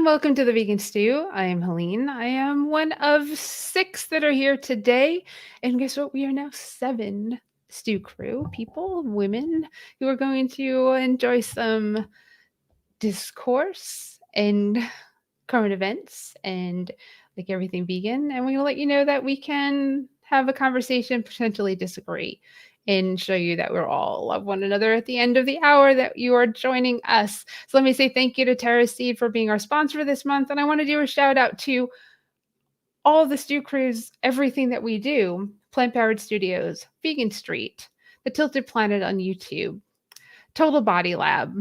and welcome to the Vegan Stew. I am Helene. I am one of 6 that are here today. And guess what? We are now 7 stew crew people, women, who are going to enjoy some discourse and current events and like everything vegan. And we're going to let you know that we can have a conversation, potentially disagree, and show you that we're all love one another at the end of the hour that you are joining us. So let me say thank you to Terra Seed for being our sponsor this month. And I want to do a shout out to all the stew crews, everything that we do: Plant Powered Studios, Vegan Street, The Tilted Planet on YouTube, Total Body Lab,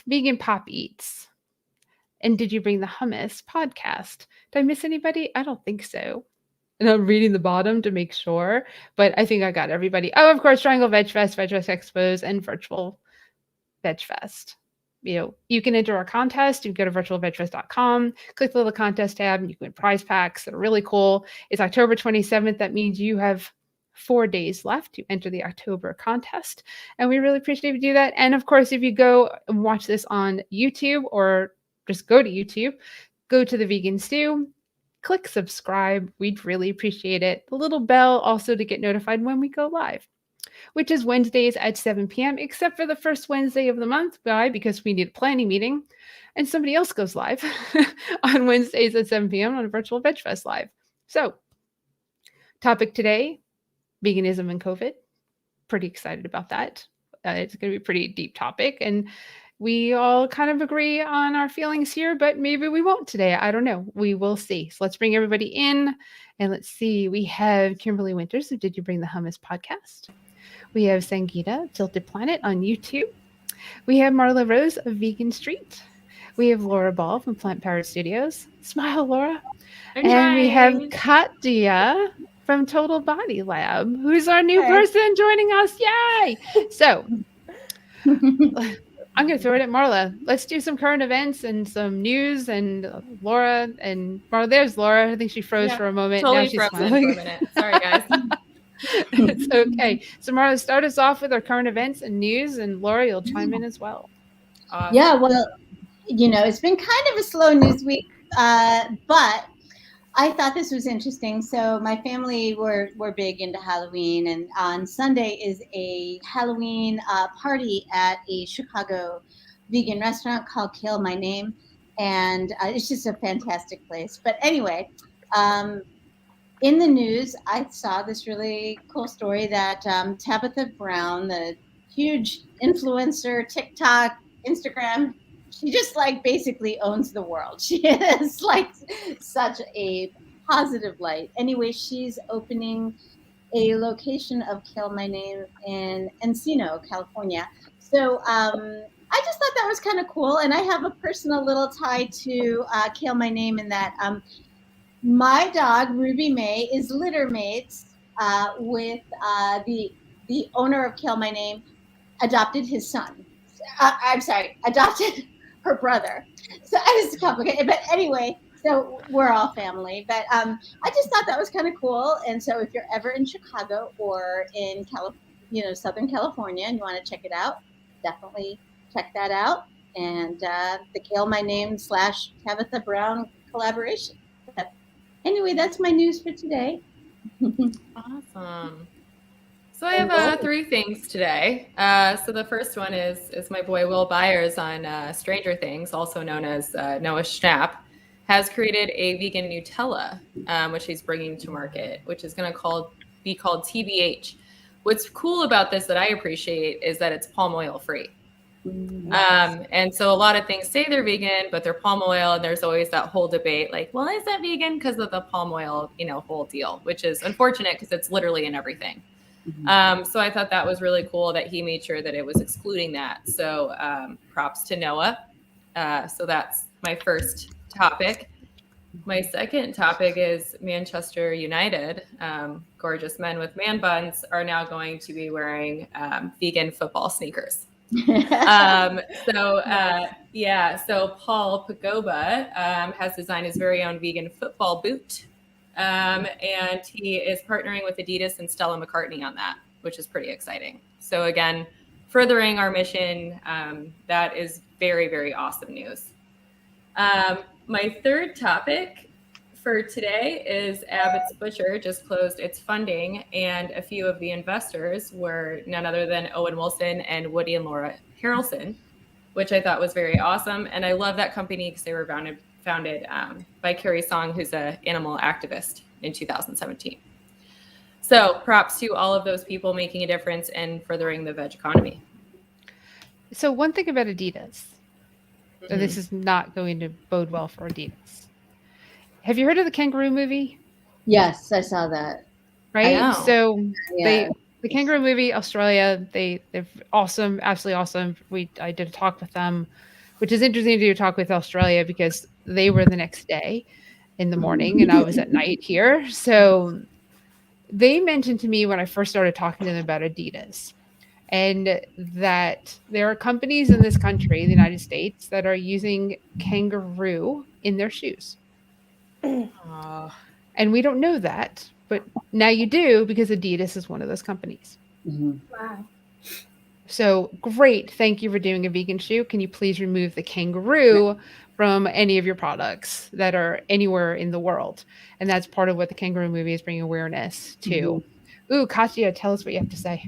Vegan Pop Eats, and Did You Bring the Hummus podcast. Did I miss anybody? I don't think so. And I'm reading the bottom to make sure, but I think I got everybody. Oh, of course, Triangle Veg Fest Expos, and Virtual Veg Fest. You can enter our contest. You can go to virtualvegfest.com, click the little contest tab, and you can win prize packs that are really cool. It's October 27th. That means you have 4 days left to enter the October contest. And we really appreciate if you do that. And of course, if you go and watch this on YouTube or just go to YouTube, go to the Vegan Stew, click subscribe. We'd really appreciate it. The little bell also to get notified when we go live, which is Wednesdays at 7 p.m., except for the first Wednesday of the month. Why? Because we need a planning meeting and somebody else goes live on Wednesdays at 7 p.m. on a Virtual Veg Fest Live. So, topic today, veganism and COVID. Pretty excited about that. It's going to be a pretty deep topic, and we all kind of agree on our feelings here, but maybe we won't today. I don't know. We will see. So let's bring everybody in, and let's see. We have Kimberly Winters of Did You Bring the Hummus podcast. We have Sangeeta, Tilted Planet on YouTube. We have Marla Rose of Vegan Street. We have Laura Ball from Plant Powered Studios. Smile, Laura. And we have Katya from Total Body Lab, who's our new person joining us. Yay! So I'm going to throw it at Marla. Let's do some current events and some news. And Laura and Marla, there's Laura. I think she froze for a moment. Totally now she's frozen smiling. for a minute. Sorry, guys. It's okay. So Marla, start us off with our current events and news, and Laura, you'll chime in as well. Yeah, well, it's been kind of a slow news week, but I thought this was interesting. So my family were big into Halloween, and on Sunday is a Halloween party at a Chicago vegan restaurant called Kill My Name, and it's just a fantastic place. But anyway, in the news, I saw this really cool story that Tabitha Brown, the huge influencer, TikTok, Instagram, she just basically owns the world. She is such a positive light. Anyway, she's opening a location of Kill My Name in Encino, California. So I just thought that was kind of cool. And I have a personal little tie to Kill My Name in that my dog, Ruby May, is litter mates with the owner of Kill My Name, adopted his son. Adopted her brother. So it's complicated, but anyway, so we're all family. But I just thought that was kind of cool. And so if you're ever in Chicago or in Southern California and you want to check it out, definitely check that out. And the Kill My Name / Tabitha Brown collaboration. But anyway, that's my news for today. Awesome. So I have 3 things today. So the first one is my boy Will Byers on Stranger Things, also known as Noah Schnapp, has created a vegan Nutella, which he's bringing to market, which is going to be called TBH. What's cool about this that I appreciate is that it's palm oil free. Nice. And so a lot of things say they're vegan, but they're palm oil, and there's always that whole debate, well, is that vegan because of the palm oil, whole deal, which is unfortunate because it's literally in everything. So I thought that was really cool that he made sure that it was excluding that. So props to Noah. So that's my first topic. My second topic is Manchester United. Gorgeous men with man buns are now going to be wearing vegan football sneakers. So Paul Pogba has designed his very own vegan football boot. And he is partnering with Adidas and Stella McCartney on that, which is pretty exciting. So again, furthering our mission, that is very, very awesome news. My third topic for today is Abbott's Butcher just closed its funding, and a few of the investors were none other than Owen Wilson and Woody and Laura Harrelson, which I thought was very awesome. And I love that company because they were founded by Carrie Song, who's an animal activist, in 2017. So props to all of those people making a difference and furthering the veg economy. So one thing about Adidas, so this is not going to bode well for Adidas. Have you heard of the kangaroo movie? Yes, I saw that. Right? So Yeah. the kangaroo movie, Australia, they're awesome, absolutely awesome. I did a talk with them, which is interesting to do a talk with Australia because they were the next day in the morning and I was at night here. So they mentioned to me when I first started talking to them about Adidas, and that there are companies in this country, the United States, that are using kangaroo in their shoes. And we don't know that, but now you do because Adidas is one of those companies. Wow. So great. Thank you for doing a vegan shoe. Can you please remove the kangaroo from any of your products that are anywhere in the world? And that's part of what the kangaroo movie is bringing awareness to. Ooh, Katya, tell us what you have to say.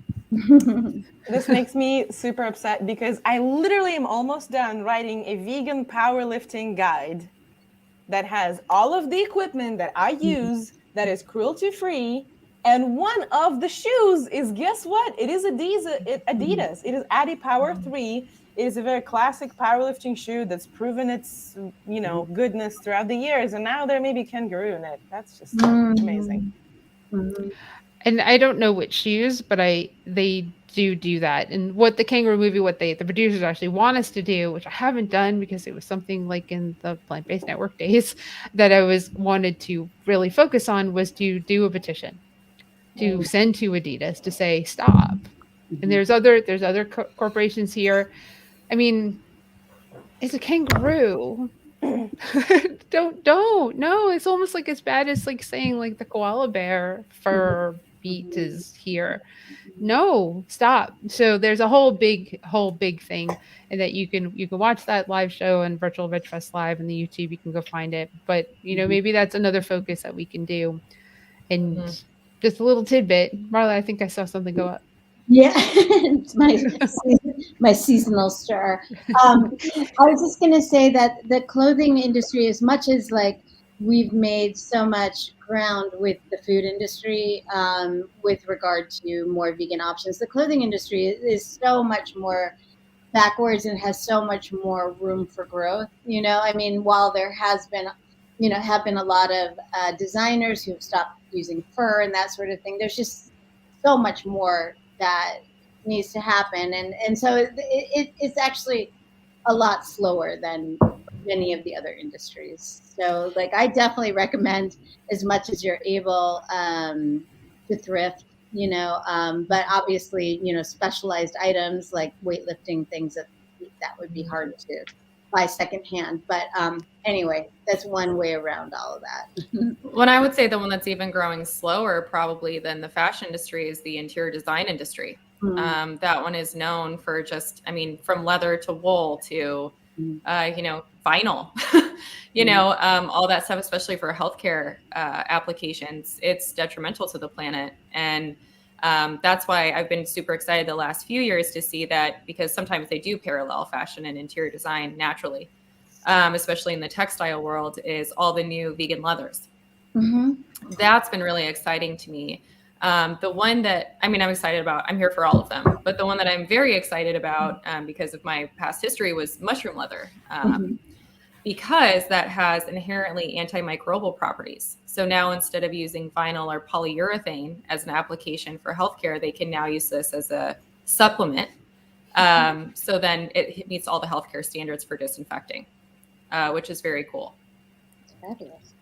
This makes me super upset because I literally am almost done writing a vegan powerlifting guide that has all of the equipment that I use that is cruelty-free. And one of the shoes is, guess what? It is Adidas. It is Adi Power 3. It is a very classic powerlifting shoe that's proven its, goodness throughout the years. And now there may be kangaroo in it. That's just amazing. And I don't know which shoes, but they do that. And what the kangaroo movie, the producers actually want us to do, which I haven't done because it was something like in the Plant-Based Network days that I wanted to really focus on, was to do a petition to send to Adidas to say stop. And there's other corporations here. I mean, it's a kangaroo. don't no. It's almost like as bad as like saying like the koala bear fur beat is here. No, stop. So there's a whole big thing, and that you can watch that live show on Virtual Veg Fest Live and the YouTube. You can go find it. But maybe that's another focus that we can do. And just a little tidbit, Marla, I think I saw something go up. Yeah, it's my seasonal stir. I was just going to say that the clothing industry, as much as like we've made so much ground with the food industry with regard to more vegan options, the clothing industry is so much more backwards and has so much more room for growth. I mean, while there have been a lot of designers who've stopped using fur and that sort of thing, there's just so much more that needs to happen, and so it's actually a lot slower than many of the other industries. So like I definitely recommend, as much as you're able, to thrift, but obviously specialized items like weightlifting, things that would be hard to buy secondhand. But anyway, that's one way around all of that. Well, I would say the one that's even growing slower probably than the fashion industry is the interior design industry. That one is known for just, from leather to wool to, vinyl, all that stuff, especially for healthcare applications. It's detrimental to the planet. And that's why I've been super excited the last few years to see that, because sometimes they do parallel fashion and interior design naturally, especially in the textile world, is all the new vegan leathers. That's been really exciting to me. The one that, I'm excited about, I'm here for all of them, but the one that I'm very excited about because of my past history was mushroom leather, because that has inherently antimicrobial properties. So now instead of using vinyl or polyurethane as an application for healthcare, they can now use this as a supplement. So then it meets all the healthcare standards for disinfecting, which is very cool. Fabulous.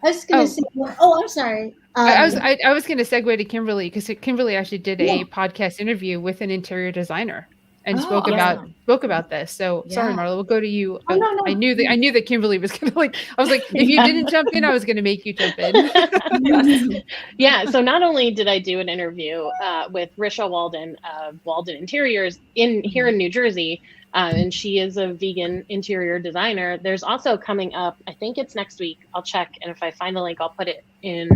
I was going to say, I'm sorry. I was going to segue to Kimberly, because Kimberly actually did a podcast interview with an interior designer and spoke about this. So sorry, Marla, we'll go to you. No. I knew that Kimberly was going to I was like, if you didn't jump in, I was going to make you jump in. Yeah. So not only did I do an interview with Risha Walden of Walden Interiors here in New Jersey, And she is a vegan interior designer. There's also coming up, I think it's next week. I'll check, and if I find the link, I'll put it in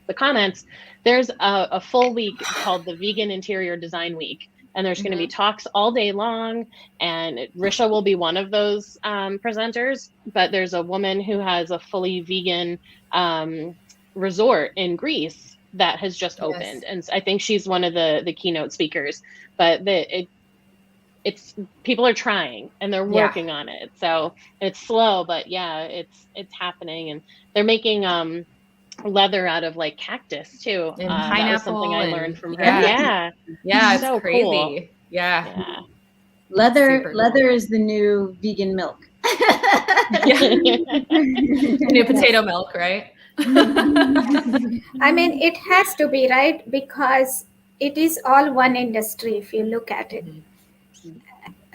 the comments. There's a full week called the Vegan Interior Design Week, and there's going to be talks all day long. And Risha will be one of those presenters. But there's a woman who has a fully vegan resort in Greece that has just opened, and I think she's one of the keynote speakers. But it's people are trying and they're working on it, so it's slow, but yeah, it's happening. And they're making leather out of like cactus too, and that pineapple. was something I learned from her. Yeah, it's so crazy. Cool. Yeah. Leather is the new vegan milk. New potato milk, right? I mean, it has to be, right? Because it is all one industry if you look at it.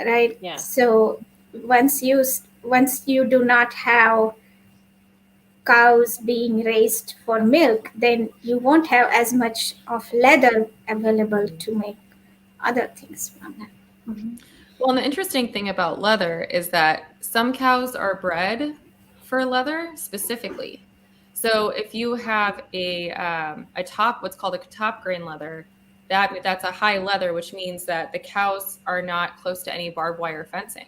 Right? Yeah. So once you do not have cows being raised for milk, then you won't have as much of leather available to make other things from that. Well, and the interesting thing about leather is that some cows are bred for leather specifically. So if you have a what's called a top grain leather, that's a high leather, which means that the cows are not close to any barbed wire fencing.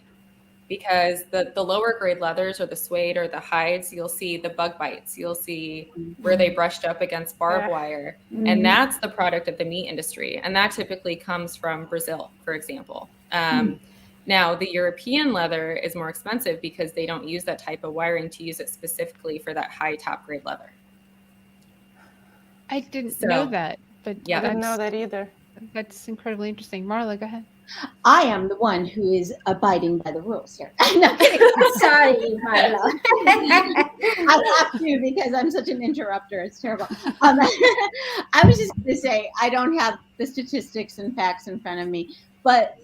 Because the lower grade leathers or the suede or the hides, you'll see the bug bites. You'll see where they brushed up against barbed wire. And that's the product of the meat industry. And that typically comes from Brazil, for example. Now, the European leather is more expensive because they don't use that type of wiring to use it specifically for that high top grade leather. I didn't know that, but I didn't know that either. That's incredibly interesting. Marla, go ahead. I am the one who is abiding by the rules here. No kidding. Sorry, Marla. I have to because I'm such an interrupter. It's terrible. I was just going to say, I don't have the statistics and facts in front of me, but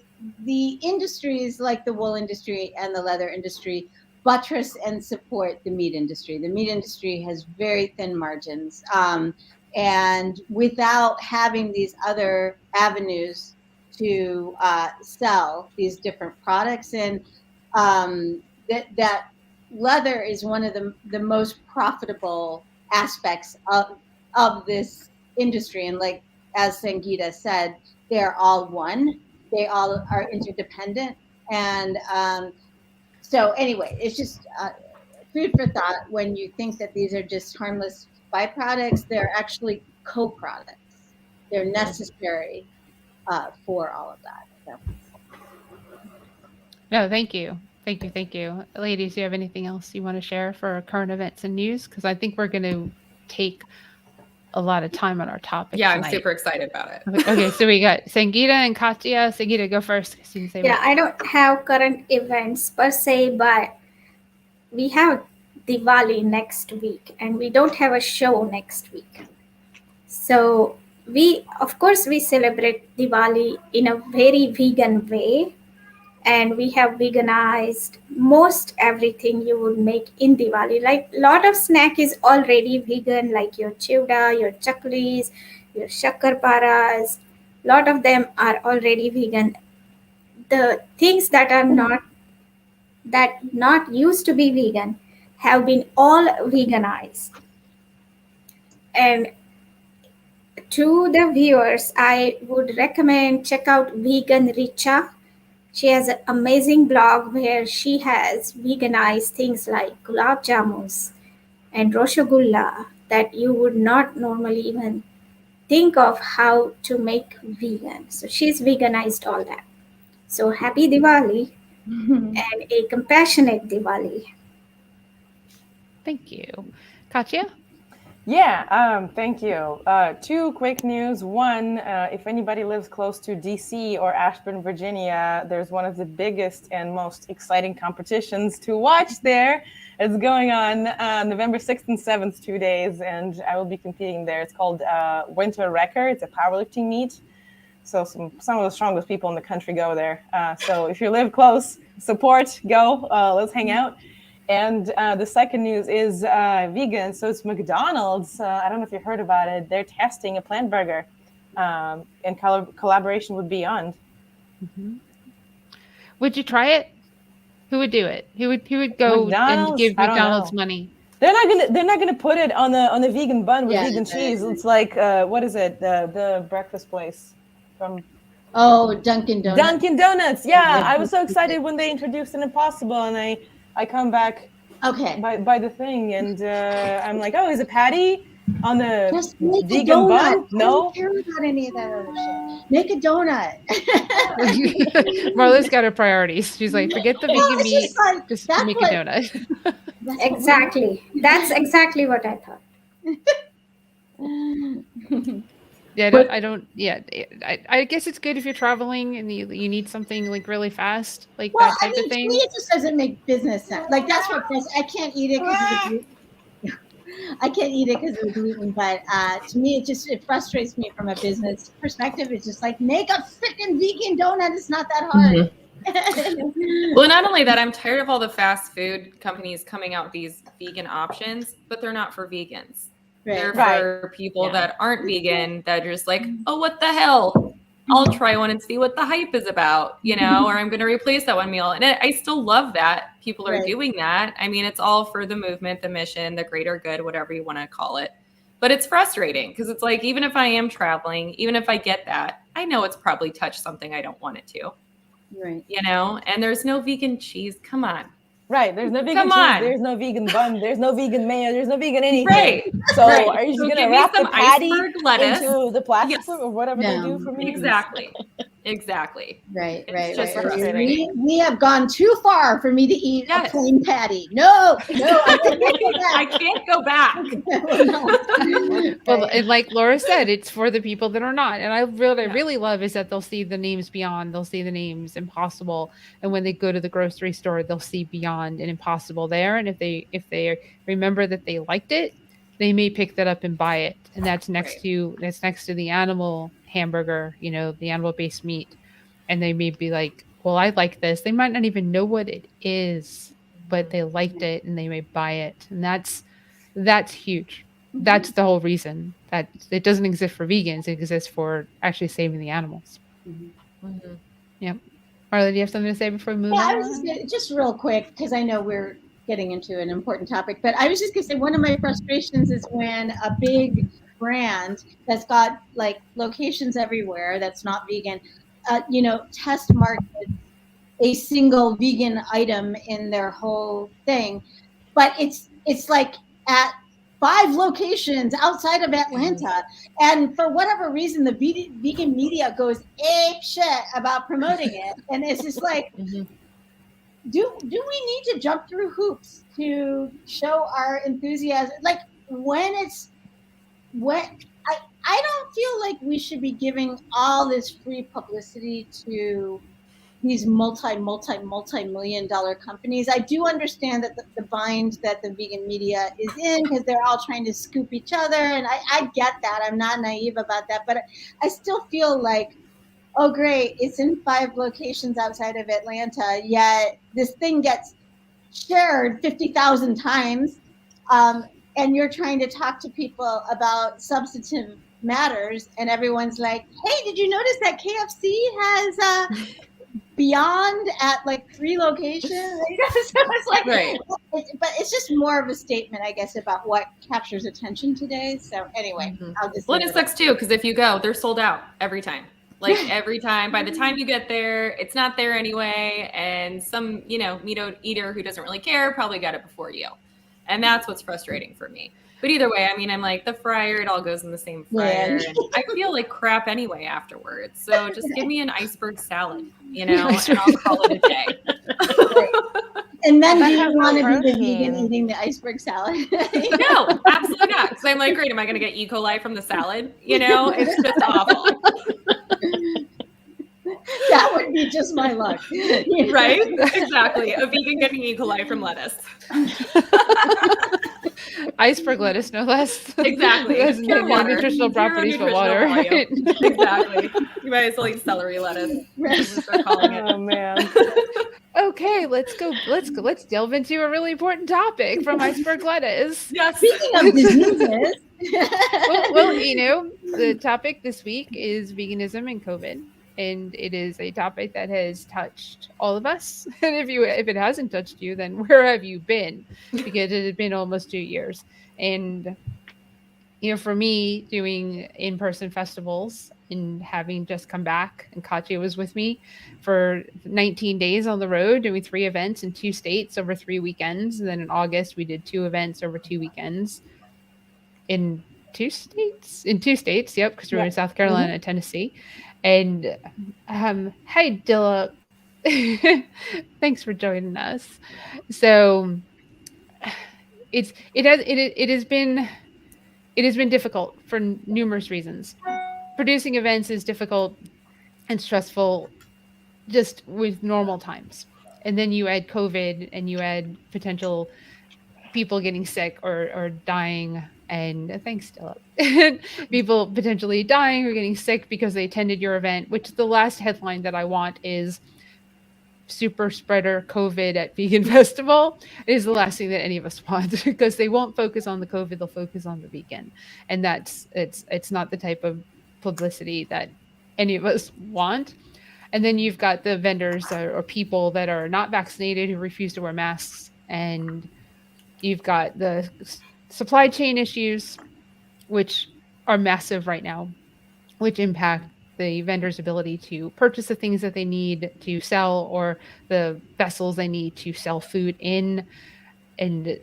the industries like the wool industry and the leather industry buttress and support the meat industry. The meat industry has very thin margins. And without having these other avenues to sell these different products, and that leather is one of the most profitable aspects of this industry. And like, as Sangeeta said, they're all one. They all are interdependent. And so anyway, it's just food for thought when you think that these are just harmless byproducts. They're actually co-products. They're necessary for all of that. So. No, thank you. Thank you. Ladies, do you have anything else you want to share for current events and news? Because I think we're going to take a lot of time on our topic tonight. I'm super excited about it. Okay, so we got Sangeeta and Katya. Sangeeta, go first. I don't have current events per se, but we have Diwali next week, and we don't have a show next week. So we celebrate Diwali in a very vegan way, and we have veganized most everything you would make in Diwali. Like a lot of snack is already vegan, like your chiwda, your chaklis, your shakarparas. A lot of them are already vegan. The things that are not used to be vegan have been all veganized. And to the viewers, I would recommend check out Vegan Richa. She has an amazing blog where she has veganized things like gulab jamuns and roshagulla that you would not normally even think of how to make vegan. So she's veganized all that. So happy Diwali and a compassionate Diwali. Thank you. Katya? Yeah, thank you. Two quick news. One, if anybody lives close to DC or Ashburn, Virginia, there's one of the biggest and most exciting competitions to watch there. It's going on November 6th and 7th, 2 days, and I will be competing there. It's called Winter Wrecker. It's a powerlifting meet. So some of the strongest people in the country go there. So if you live close, support, go, let's hang out. And the second news is vegan. So it's McDonald's. I don't know if you heard about it. They're testing a plant burger in collaboration with Beyond. Mm-hmm. Would you try it? Who would do it? Who would go and McDonald's? give I don't McDonald's know. money? They're not gonna put it on the vegan bun with vegan cheese. It's like what is it? The breakfast place from Dunkin' Donuts. Dunkin' Donuts. Yeah, I was so excited when they introduced an Impossible, and I come back by the thing, and I'm like, oh, is it patty on the Just make vegan a donut. bun? No, I don't care about any of that other shit. Make a donut. Marla's got her priorities. She's like, forget the vegan meat, just make a donut. Exactly. That's exactly what I thought. Yeah, I guess it's good if you're traveling and you need something like really fast, like that type of thing. To me, it just doesn't make business sense. Like that's what I can't eat it because of the gluten. I can't eat it because of the gluten, but to me, it frustrates me from a business perspective. It's just like, make a freaking vegan donut. It's not that hard. Well, not only that, I'm tired of all the fast food companies coming out with these vegan options, but they're not for vegans. They're for people that aren't vegan, that are just like, oh, what the hell? I'll try one and see what the hype is about, or I'm going to replace that one meal. And I still love that people are doing that. I mean, it's all for the movement, the mission, the greater good, whatever you want to call it. But it's frustrating because it's like, even if I am traveling, even if I get that, I know it's probably touched something I don't want it to. Right. And there's no vegan cheese. Come on. Right. There's no vegan cheese. There's no vegan bun. There's no vegan mayo. There's no vegan anything. Right. So are you just going to wrap the patty into the plastic yes. or whatever they do for me? Exactly. Right. It's just frustrating. We have gone too far for me to eat a plain patty. No, I can't go back. Well, and like Laura said, it's for the people that are not. And what I really love is that they'll see the names Beyond, they'll see the names Impossible, and when they go to the grocery store, they'll see Beyond and Impossible there. And if they remember that they liked it, they may pick that up and buy it. And that's next to the animal hamburger, the animal-based meat. And they may be like, well, I like this. They might not even know what it is, but they liked it and they may buy it. And that's huge. That's the whole reason that it doesn't exist for vegans. It exists for actually saving the animals. Yep. Marla, do you have something to say before we move on? I was just real quick, because I know we're getting into an important topic, but I was just going to say one of my frustrations is when a big brand that's got like locations everywhere that's not vegan, test market a single vegan item in their whole thing, but it's like at 5 locations outside of Atlanta, and for whatever reason, the vegan media goes ape shit about promoting it, and it's just like, do we need to jump through hoops to show our enthusiasm? Like I don't feel like we should be giving all this free publicity to these multi-million dollar companies. I do understand that the bind that the vegan media is in, because they're all trying to scoop each other. And I get that. I'm not naive about that. But I still feel like, oh, great, it's in 5 locations outside of Atlanta, yet this thing gets shared 50,000 times. And you're trying to talk to people about substantive matters. And everyone's like, hey, did you notice that KFC has Beyond at like 3 locations? So it's like, but it's just more of a statement, I guess, about what captures attention today. So anyway, I'll just. Well, it sucks too, because if you go, they're sold out every time. Like every time, by the time you get there, it's not there anyway. And some, meat eater who doesn't really care probably got it before you. And that's what's frustrating for me. But either way, I mean, I'm like, the fryer, it all goes in the same fryer. And I feel like crap anyway afterwards. So just give me an iceberg salad, and I'll call it a day. And then do you want to be the vegan eating the iceberg salad? No, absolutely not. Because I'm like, great, am I going to get E. coli from the salad? It's just awful. That would be just my luck. Right? Exactly. A vegan getting E. coli from lettuce. Iceberg lettuce, no less. Exactly. It has no nutritional properties but water. Right? Exactly. You might as well eat celery lettuce. Start calling it. Oh man. Okay, let's delve into a really important topic from iceberg lettuce. Yes. Speaking of diseases. well, the topic this week is veganism and COVID. and it is a topic that has touched all of us. And if it hasn't touched you, then where have you been? Because it had been almost 2 years. And for me, doing in-person festivals and having just come back, and Katya was with me for 19 days on the road, doing 3 events in 2 states over 3 weekends. And then in August, we did 2 events over 2 weekends in 2 states. Yep, because we were in South Carolina and Tennessee. And hey, Dilla, thanks for joining us. So it has been difficult for numerous reasons. Producing events is difficult and stressful just with normal times. And then you add COVID, and you add potential people getting sick or dying. And thanks, Stella. People potentially dying or getting sick because they attended your event, which the last headline that I want is super spreader COVID at vegan festival is the last thing that any of us want, because they won't focus on the COVID, they'll focus on the vegan. And it's not the type of publicity that any of us want. And then you've got the vendors or people that are not vaccinated who refuse to wear masks. And you've got the supply chain issues, which are massive right now, which impact the vendor's ability to purchase the things that they need to sell, or the vessels they need to sell food in. And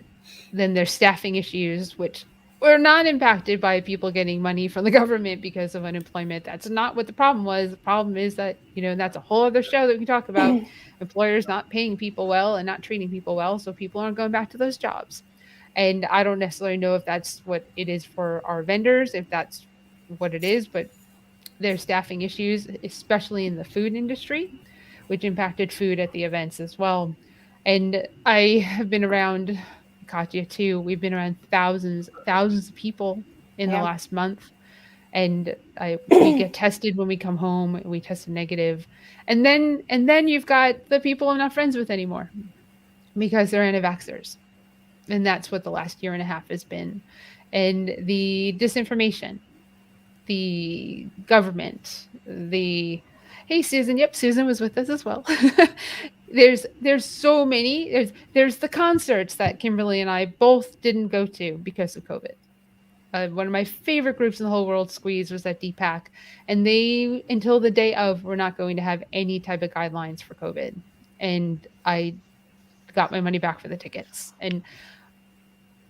then there's staffing issues, which were not impacted by people getting money from the government because of unemployment. That's not what the problem was. The problem is that, and that's a whole other show that we can talk about, employers not paying people well and not treating people well, so people aren't going back to those jobs. And I don't necessarily know if that's what it is for our vendors, if that's what it is, but there's staffing issues, especially in the food industry, which impacted food at the events as well. And I have been around, Katya too, we've been around thousands of people in the last month. And we get tested when we come home, we tested negative. And then you've got the people I'm not friends with anymore because they're anti-vaxxers. And that's what the last year and a half has been. And the disinformation, the government, hey, Susan. Yep, Susan was with us as well. There's so many. There's the concerts that Kimberly and I both didn't go to because of COVID. One of my favorite groups in the whole world, Squeeze, was at DPAC. And they, until the day of, were not going to have any type of guidelines for COVID. And I got my money back for the tickets. And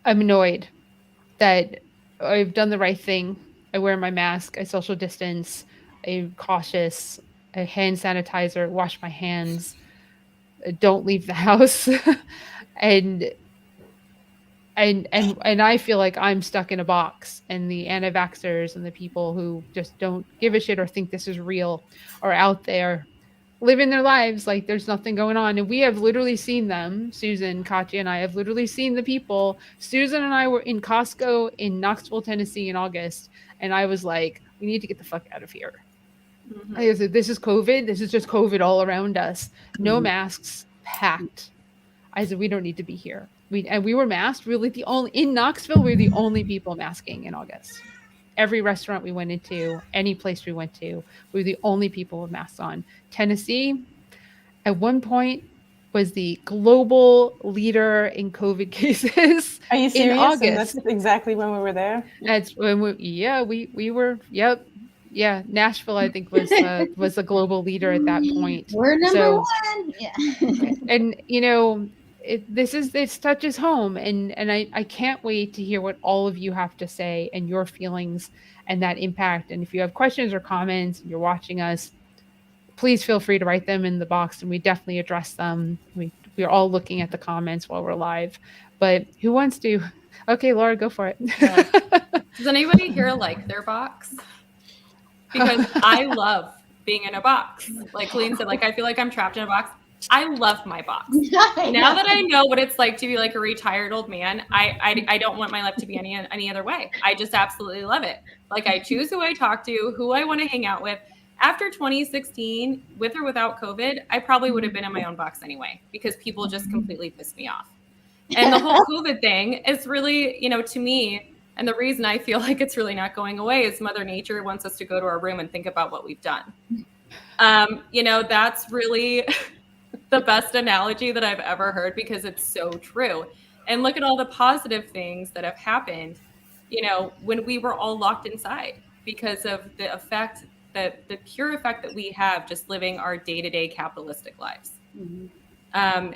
I'm annoyed that I've done the right thing. I wear my mask, I social distance, I'm cautious, I hand sanitizer, wash my hands, don't leave the house. and I feel like I'm stuck in a box, and the anti-vaxxers and the people who just don't give a shit or think this is real are out there living their lives like there's nothing going on. And we have literally seen them. Susan, Katya, and I have literally seen the people. Susan and I were in Costco in Knoxville, Tennessee in August. And I was like, we need to get the fuck out of here. Mm-hmm. I said, this is COVID. This is just COVID all around us. No masks, packed. I said, we don't need to be here. We were masked. Really, in Knoxville, we were the only people masking in August. Every restaurant we went into, any place we went to, we were the only people with masks on. Tennessee, at one point, was the global leader in COVID cases. Are you serious? In August. And that's exactly when we were there? That's when we were, yep. Yeah, Nashville, I think, was the global leader at that point. We're number one. Yeah. And, this touches home, and I can't wait to hear what all of you have to say and your feelings and that impact. And if you have questions or comments and you're watching us, please feel free to write them in the box, and we definitely address them. We're all looking at the comments while we're live. But who wants to? Okay, Laura, go for it. Does anybody here like their box? Because I love being in a box. Like Helene said, I feel like I'm trapped in a box. I love my box. Now that I know what it's like to be like a retired old man, I don't want my life to be any other way. I just absolutely love it. Like, I choose who I talk to, who I want to hang out with. After 2016, with or without COVID, I probably would have been in my own box anyway, because people just completely pissed me off. And the whole COVID thing is really, to me, and the reason I feel like it's really not going away is Mother Nature wants us to go to our room and think about what we've done. That's really the best analogy that I've ever heard, because it's so true. And look at all the positive things that have happened, when we were all locked inside, because of the effect the pure effect that we have just living our day-to-day capitalistic lives. Mm-hmm.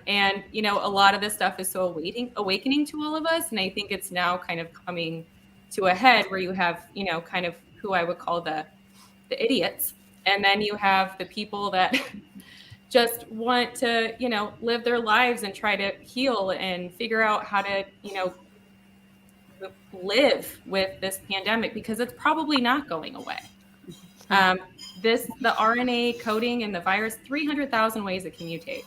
And a lot of this stuff is so awakening to all of us. And I think it's now kind of coming to a head where you have, kind of who I would call the idiots. And then you have the people that just want to, live their lives and try to heal and figure out how to, live with this pandemic, because it's probably not going away. The RNA coding and the virus, 300,000 ways it can mutate,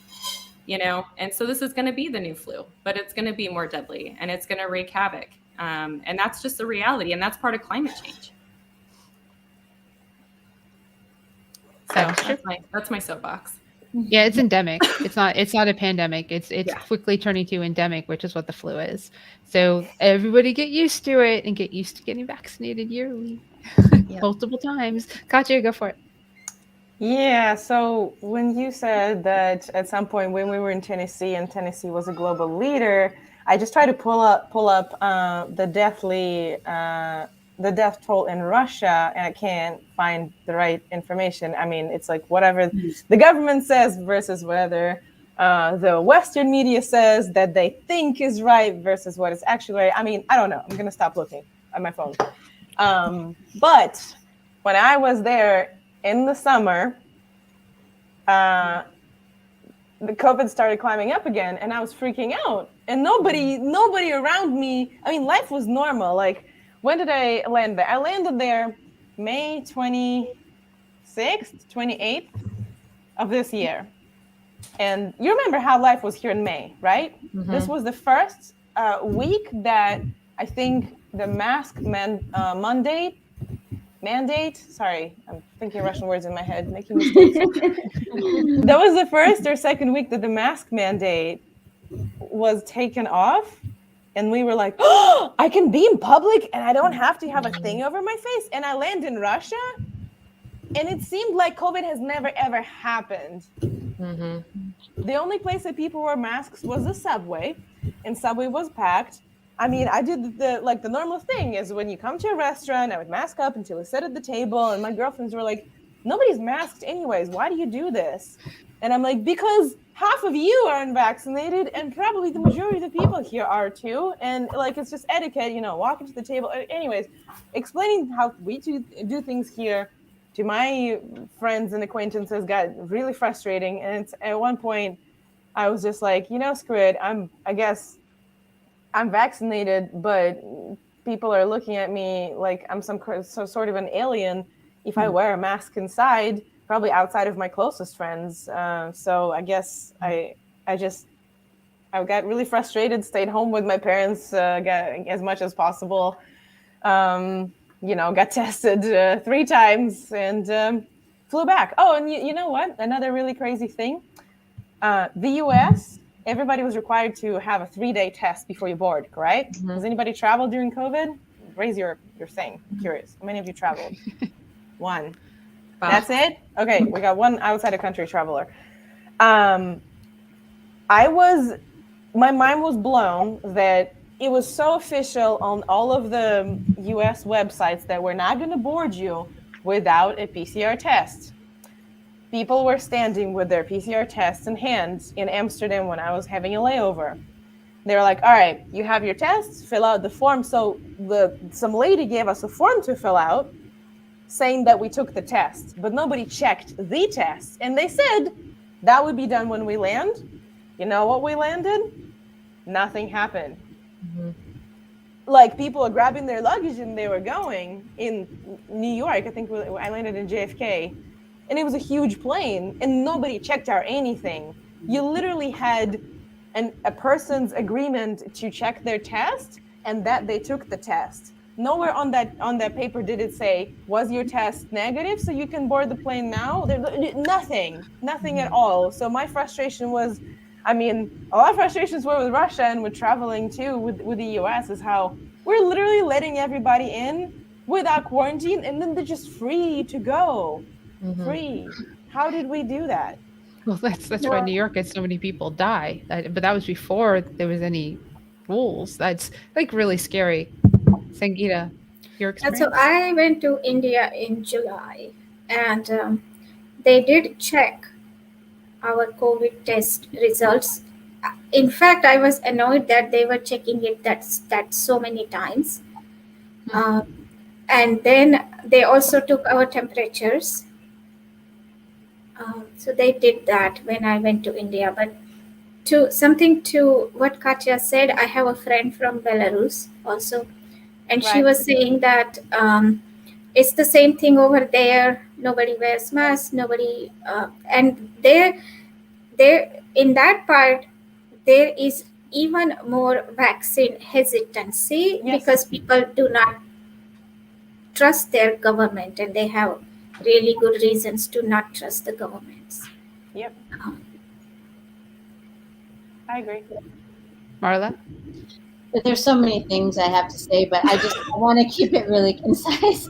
and so this is going to be the new flu, but it's going to be more deadly and it's going to wreak havoc. And that's just the reality. And that's part of climate change. So that's my soapbox. Yeah, it's endemic. It's not a pandemic. It's quickly turning to endemic, which is what the flu is. So everybody get used to it and get used to getting vaccinated yearly. Multiple times. Katya, go for it. Yeah, so when you said that at some point when we were in Tennessee and Tennessee was a global leader, I just tried to pull up the death toll in Russia, and I can't find the right information. I mean, it's like whatever the government says versus whether the Western media says that they think is right versus what is actually right. I mean, I don't know. I'm going to stop looking at my phone. But when I was there in the summer, the COVID started climbing up again, and I was freaking out. And nobody around me, I mean, life was normal. Like, when did I land there? I landed there May 26th, 28th of this year. And you remember how life was here in May, right? Mm-hmm. This was the first week that I think the mask mandate, sorry, I'm thinking Russian words in my head, making mistakes. That was the first or second week that the mask mandate was taken off. And we were like, oh, I can be in public and I don't have to have a thing over my face. And I land in Russia, and it seemed like COVID has never, ever happened. Mm-hmm. The only place that people wore masks was the subway, and subway was packed. I mean, I did the normal thing is when you come to a restaurant, I would mask up until we sit at the table, and my girlfriends were like, nobody's masked anyways. Why do you do this? And I'm like, because half of you are unvaccinated, and probably the majority of the people here are too. And like, it's just etiquette, walking to the table. Anyways, explaining how we do things here to my friends and acquaintances got really frustrating. And at one point, I was just like, screw it. I guess I'm vaccinated, but people are looking at me like I'm some sort of an alien if I wear a mask inside, probably outside of my closest friends. So I guess I got really frustrated, stayed home with my parents, got as much as possible, got tested 3 times and flew back. Oh, and you know what? Another really crazy thing. The US, everybody was required to have a 3-day test before you board, right? Mm-hmm. Has anybody traveled during COVID? Raise your thing. I'm curious. How many of you traveled? 1. Wow. That's it? Okay, we got 1 outside of country traveler. My mind was blown that it was so official on all of the US websites that we're not going to board you without a PCR test. People were standing with their PCR tests in hand in Amsterdam when I was having a layover. They were like, all right, you have your tests, fill out the form. So some lady gave us a form to fill out saying that we took the test, but nobody checked the test. And they said that would be done when we land. You know what we landed? Nothing happened. Mm-hmm. Like, people are grabbing their luggage and they were going in New York. I think I landed in JFK. And it was a huge plane, and nobody checked our anything. You literally had a person's agreement to check their test, and that they took the test. Nowhere on that paper did it say, was your test negative so you can board the plane now? Nothing at all. So my frustration was, a lot of frustrations were with Russia and with traveling too with the US, is how we're literally letting everybody in without quarantine, and then they're just free to go. Mm-hmm. Free. How did we do that? Well, that's why New York had so many people die. But that was before there was any rules. That's like really scary. Sangeeta, your And so experience? I went to India in July, and they did check our COVID test results. In fact, I was annoyed that they were checking it that so many times. And then they also took our temperatures. So they did that when I went to India. But to what Katya said, I have a friend from Belarus also, and she Right. was saying that it's the same thing over there. Nobody wears masks. Nobody, and there in that part there is even more vaccine hesitancy Yes. because people do not trust their government, and they have really good reasons to not trust the governments. Yep. I agree. Marla? There's so many things I have to say, but I want to keep it really concise.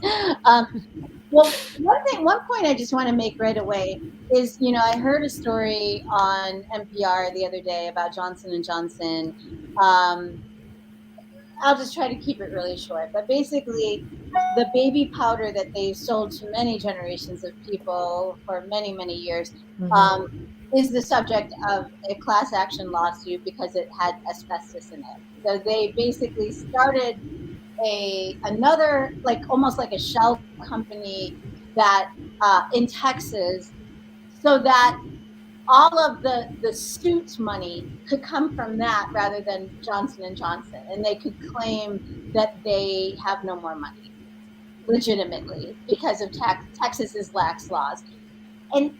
Well, one point I just want to make right away is, I heard a story on NPR the other day about Johnson & Johnson. I'll just try to keep it really short, but basically the baby powder that they sold to many generations of people for many, many years is the subject of a class action lawsuit because it had asbestos in it. So they basically started another, like almost like a shell company that in Texas, so that all of the suit money could come from that rather than Johnson & Johnson, and they could claim that they have no more money legitimately because of Texas's lax laws. And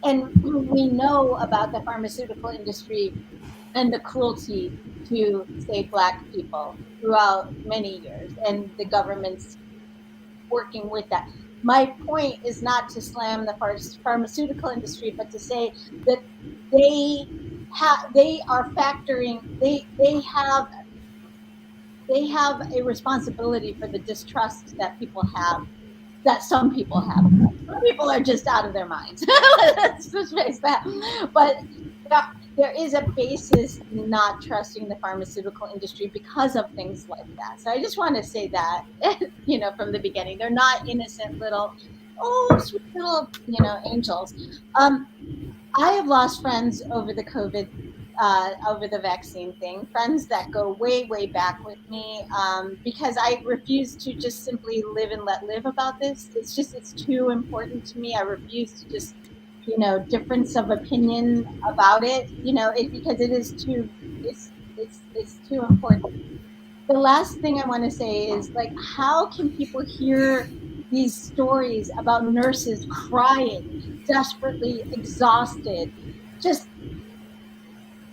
we know about the pharmaceutical industry and the cruelty to, say, Black people throughout many years, and the government's working with that. My point is not to slam the pharmaceutical industry, but to say that they are factoring, they have a responsibility for the distrust that people have, that some people have. Some people are just out of their minds. Let's just face that. But there is a basis in not trusting the pharmaceutical industry because of things like that. So I just want to say that, from the beginning, they're not innocent little, sweet little, angels. I have lost friends over the COVID, over the vaccine thing, friends that go way, way back with me, because I refuse to just simply live and let live about this. It's too important to me. I refuse to just, difference of opinion about it, because it is too, it's too important. The last thing I want to say is, like, how can people hear these stories about nurses crying, desperately exhausted, just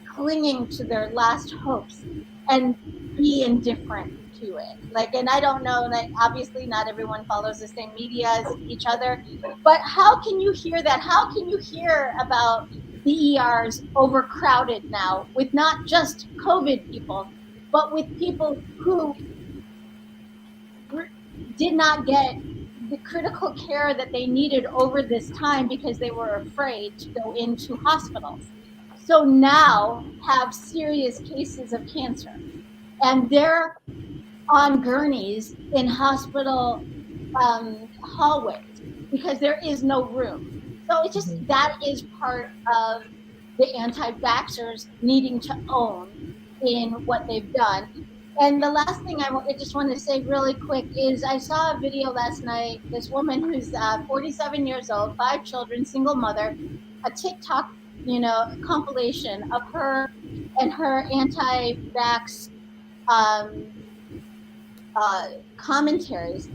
clinging to their last hopes, and be indifferent to it? Like, and I don't know, like, obviously not everyone follows the same media as each other, but how can you hear that? How can you hear about the ERs overcrowded now with not just COVID people, but with people who did not get the critical care that they needed over this time because they were afraid to go into hospitals? So now have serious cases of cancer, and they're on gurneys in hospital hallways because there is no room. So it's just, that is part of the anti-vaxxers needing to own in what they've done. And the last thing I just want to say really quick is I saw a video last night, this woman who's 47 years old, 5 children, single mother, a TikTok compilation of her and her anti-vax commentaries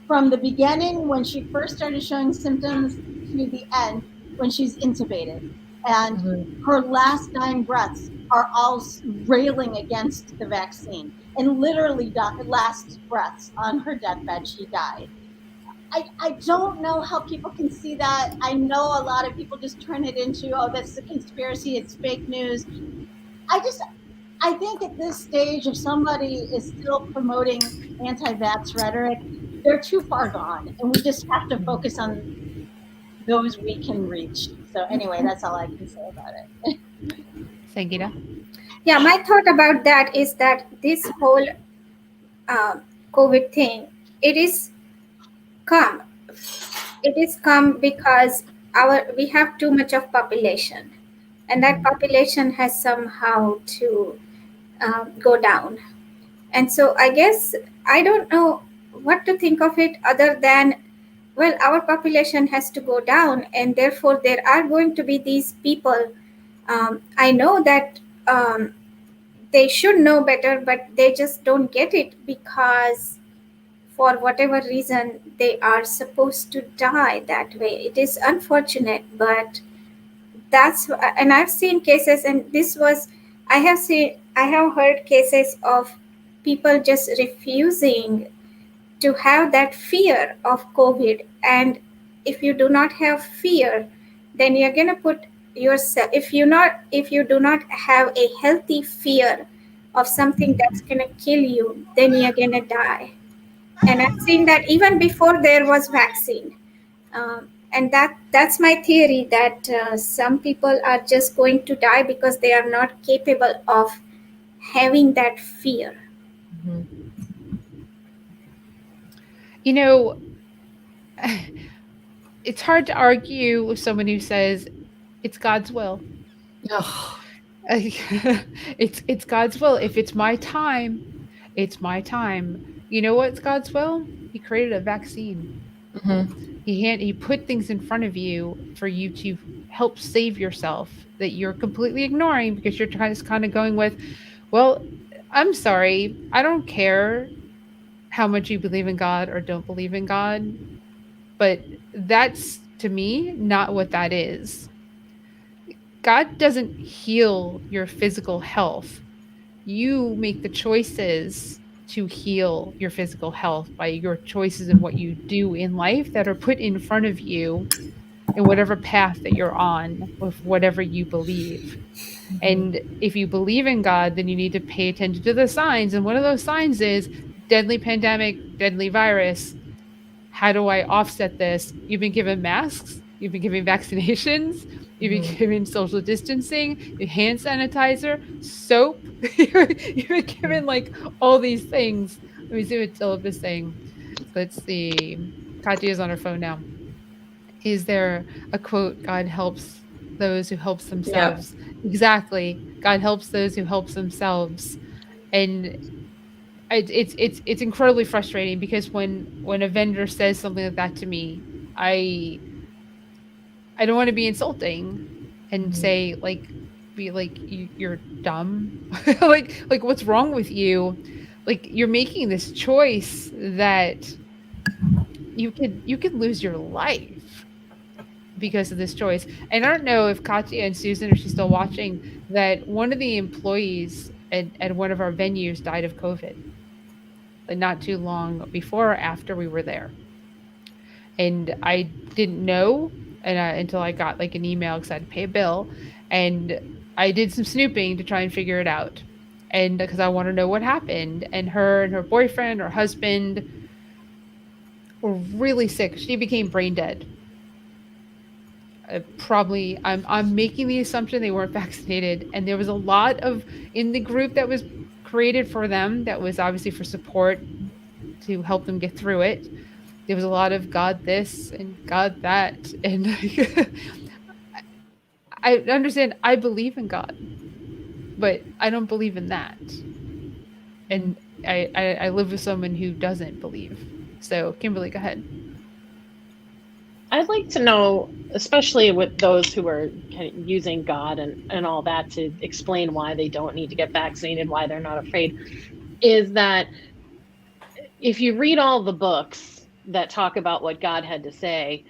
from the beginning when she first started showing symptoms to the end when she's intubated. And her last dying breaths are all railing against the vaccine. And literally last breaths on her deathbed, she died. I don't know how people can see that. I know a lot of people just turn it into, that's a conspiracy, it's fake news. I think at this stage, if somebody is still promoting anti-vax rhetoric, they're too far gone, and we just have to focus on those we can reach. So anyway, that's all I can say about it. Sangeeta? Yeah, my thought about that is that this whole COVID thing, it is come. It is come because we have too much of population, and that population has somehow to go down. And so I guess I don't know what to think of it other than, well, our population has to go down, and therefore there are going to be these people. I know that they should know better, but they just don't get it because for whatever reason they are supposed to die that way. It is unfortunate, but and I've seen cases, and I have heard cases of people just refusing to have that fear of COVID. And if you do not have fear, then you're going to put yourself, if you do not have a healthy fear of something that's going to kill you, then you're going to die. And I've seen that even before there was vaccine. And that's my theory, that some people are just going to die because they are not capable of having that fear. You know, it's hard to argue with someone who says it's God's will. Oh, It's God's will. If it's my time, it's my time. You know what's God's will? He created a vaccine. He put things in front of you for you to help save yourself that you're completely ignoring because you're just kind of going with, well, I'm sorry, I don't care how much you believe in God or don't believe in God, but that's, to me, not what that is. God doesn't heal your physical health. You make the choices to heal your physical health by your choices and what you do in life that are put in front of you in whatever path that you're on with whatever you believe. And if you believe in God, then you need to pay attention to the signs. And one of those signs is deadly pandemic, deadly virus. How do I offset this? You've been given masks, you've been given vaccinations, you've been given social distancing, hand sanitizer, soap. You've been given like all these things. Let me see what Philip is saying. Let's see. Katya is on her phone now. Is there a quote? God helps those who helps themselves. Exactly. God helps those who helps themselves. And it's incredibly frustrating because when a vendor says something like that to me, I don't want to be insulting and say be like you're dumb. like what's wrong with you? Like you're making this choice that you could lose your life because of this choice. And I don't know if Katya and Susan, if she's still watching, that one of the employees at one of our venues died of COVID, like not too long before or after we were there. And I didn't know until I got like an email because I had to pay a bill. And I did some snooping to try and figure it out. And because I want to know what happened. And her boyfriend, her husband were really sick. She became brain dead. Probably, I'm making the assumption they weren't vaccinated. And there was a lot of, in the group that was created for them, that was obviously for support to help them get through it. There was a lot of God this and God that. And I understand, I believe in God, but I don't believe in that. And I live with someone who doesn't believe. So Kimberly, go ahead. I'd like to know, especially with those who are kind of using God and all that to explain why they don't need to get vaccinated, why they're not afraid, is that if you read all the books that talk about what God had to say,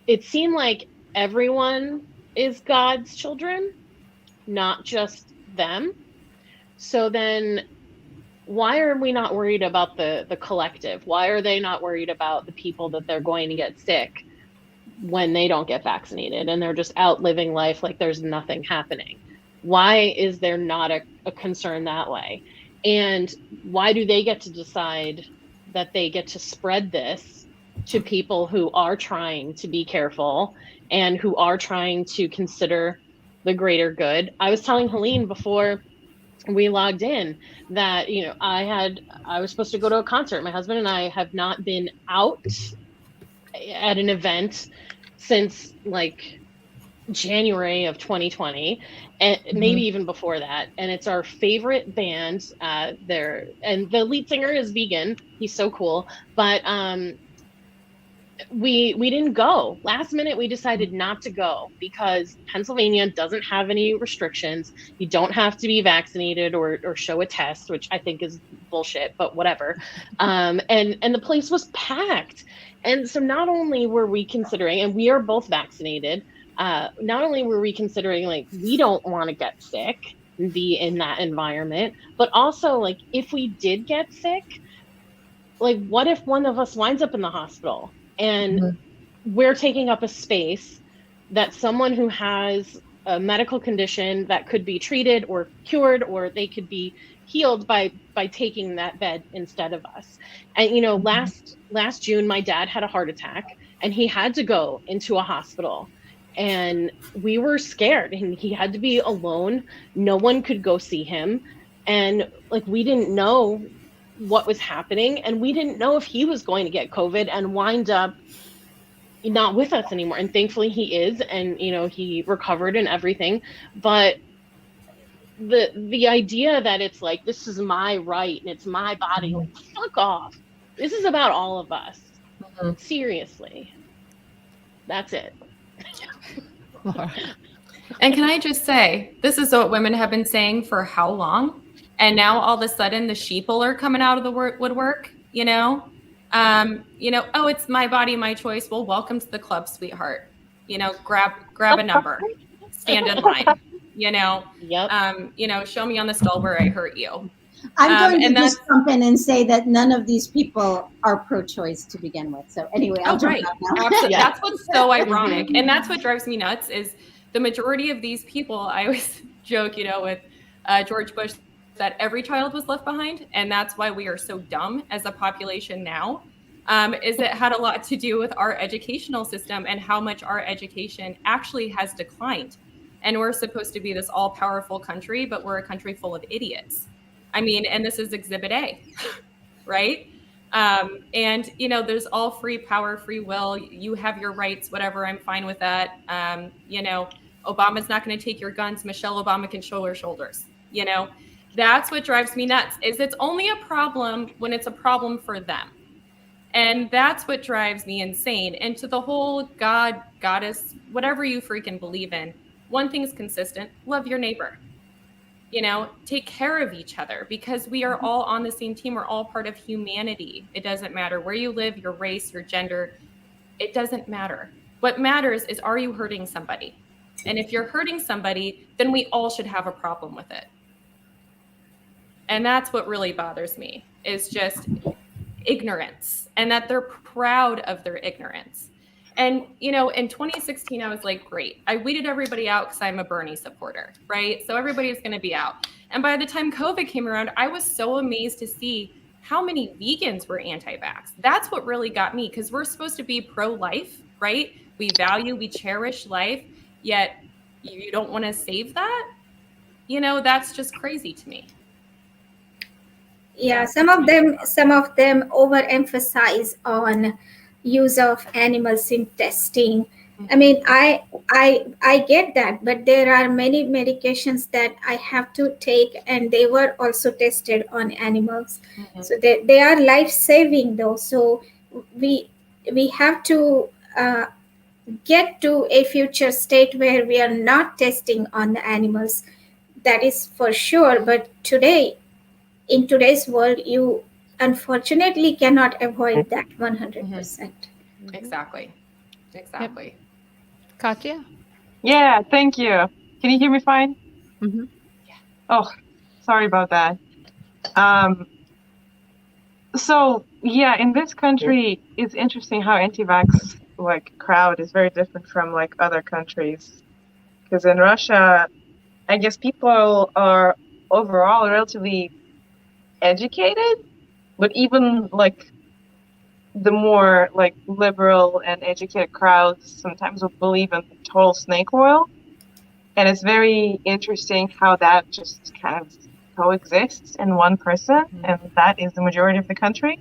it seemed like everyone is God's children, not just them. So then why are we not worried about the collective? Why are they not worried about the people that they're going to get sick when they don't get vaccinated and they're just out living life like there's nothing happening? Why is there not a concern that way? And why do they get to decide that they get to spread this to people who are trying to be careful and who are trying to consider the greater good. I was telling Helene before we logged in that, you know, I was supposed to go to a concert. My husband and I have not been out at an event since like January of 2020, and maybe even before that. And it's our favorite band there, and the lead singer is vegan. He's so cool. But we didn't go. Last minute we decided not to go because Pennsylvania doesn't have any restrictions. You don't have to be vaccinated or show a test, which I think is bullshit, but whatever. And the place was packed. And so not only were we considering, and we are both vaccinated, not only were we considering like we don't want to get sick and be in that environment, but also like if we did get sick, like what if one of us winds up in the hospital and we're taking up a space that someone who has a medical condition that could be treated or cured, or they could be healed by taking that bed instead of us. And you know, last June my dad had a heart attack and he had to go into a hospital, and we were scared, and he had to be alone. No one could go see him, and like we didn't know what was happening, and we didn't know if he was going to get COVID and wind up not with us anymore. And thankfully he is, and you know, he recovered and everything. But the idea that it's like this is my right and it's my body, like fuck off. This is about all of us. Seriously. That's it. And can I just say, this is what women have been saying for how long? And now all of a sudden the sheeple are coming out of the woodwork, you know? Oh, it's my body, my choice. Well, welcome to the club, sweetheart. You know, grab a number, stand in line, you know? Yep. Show me on the stall where I hurt you. I'm going to just jump in and say that none of these people are pro-choice to begin with. So anyway, I'll jump out now. Absolutely. Yeah. That's what's so ironic. And that's what drives me nuts is the majority of these people, I always joke, with George Bush, that every child was left behind. And that's why we are so dumb as a population now, is it had a lot to do with our educational system and how much our education actually has declined. And we're supposed to be this all-powerful country, but we're a country full of idiots. I mean, and this is Exhibit A, right? And, there's all free power, free will. You have your rights, whatever. I'm fine with that. Obama's not going to take your guns. Michelle Obama can show her shoulders. That's what drives me nuts, is it's only a problem when it's a problem for them. And that's what drives me insane. And to the whole God, goddess, whatever you freaking believe in, one thing's consistent: love your neighbor. Take care of each other, because we are all on the same team. We're all part of humanity. It doesn't matter where you live, your race, your gender. It doesn't matter. What matters is, are you hurting somebody? And if you're hurting somebody, then we all should have a problem with it. And that's what really bothers me, is just ignorance, and that they're proud of their ignorance. And, in 2016, I was like, great. I weeded everybody out because I'm a Bernie supporter, right? So everybody's going to be out. And by the time COVID came around, I was so amazed to see how many vegans were anti-vax. That's what really got me, because we're supposed to be pro-life, right? We cherish life, yet you don't want to save that? That's just crazy to me. Yeah, some of them overemphasize on use of animals in testing. I mean, I get that, but there are many medications that I have to take, and they were also tested on animals. So they are life-saving though. So we have to get to a future state where we are not testing on the animals. That is for sure. But in today's world, you unfortunately cannot avoid that 100%. Exactly. Yep. Katya? Yeah, thank you. Can you hear me fine? Mm-hmm. Yeah. Oh, sorry about that. So yeah, in this country, it's interesting how anti-vax crowd is very different from other countries. Because in Russia, I guess people are overall relatively educated, but even the more like liberal and educated crowds sometimes will believe in total snake oil. And it's very interesting how that just kind of coexists in one person, and that is the majority of the country.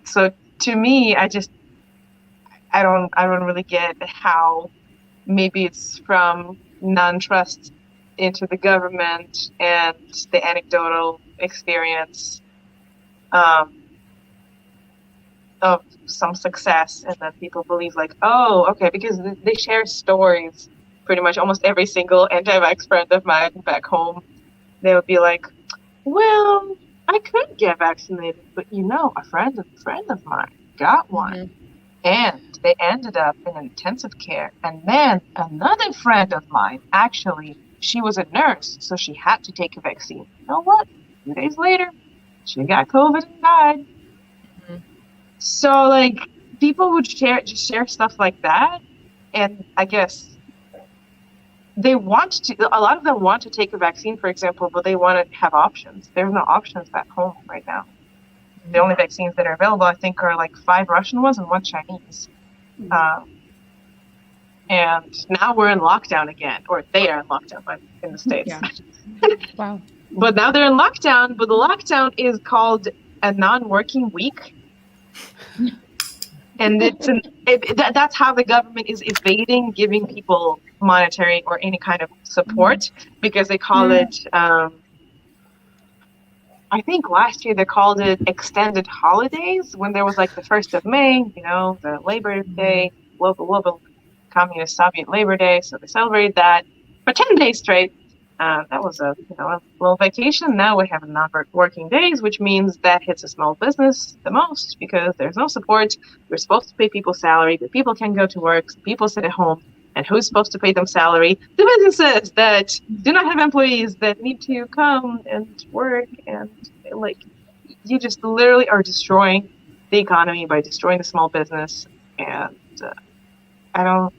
So to me, I don't really get how maybe it's from non-trust into the government and the anecdotal experience of some success, and that people believe like, oh, okay, because they share stories. Pretty much almost every single anti-vax friend of mine back home, they would be like, well, I could get vaccinated, but a friend of mine got one, and they ended up in intensive care. And then another friend of mine, actually, she was a nurse, so she had to take a vaccine. You know what? 2 days later, she got COVID and died. So, like, people would share stuff like that, and I guess a lot of them want to take a vaccine, for example, but they want to have options. There's no options back home right now. The only vaccines that are available, I think, are like 5 Russian ones and 1 Chinese. And now we're in lockdown again, or they are in lockdown in the States. Yeah. Wow. But now they're in lockdown, but the lockdown is called a non-working week. And that's how the government is evading giving people monetary or any kind of support, because they call it, I think last year they called it extended holidays, when there was like the 1st of May, the Labor Day, global communist Soviet Labor Day. So they celebrated that for 10 days straight. That was a little vacation. Now we have non-working days, which means that hits a small business the most, because there's no support. We're supposed to pay people salary, but people can go to work. So people sit at home, and who's supposed to pay them salary? The businesses that do not have employees that need to come and work, and like, you just literally are destroying the economy by destroying the small business. And I don't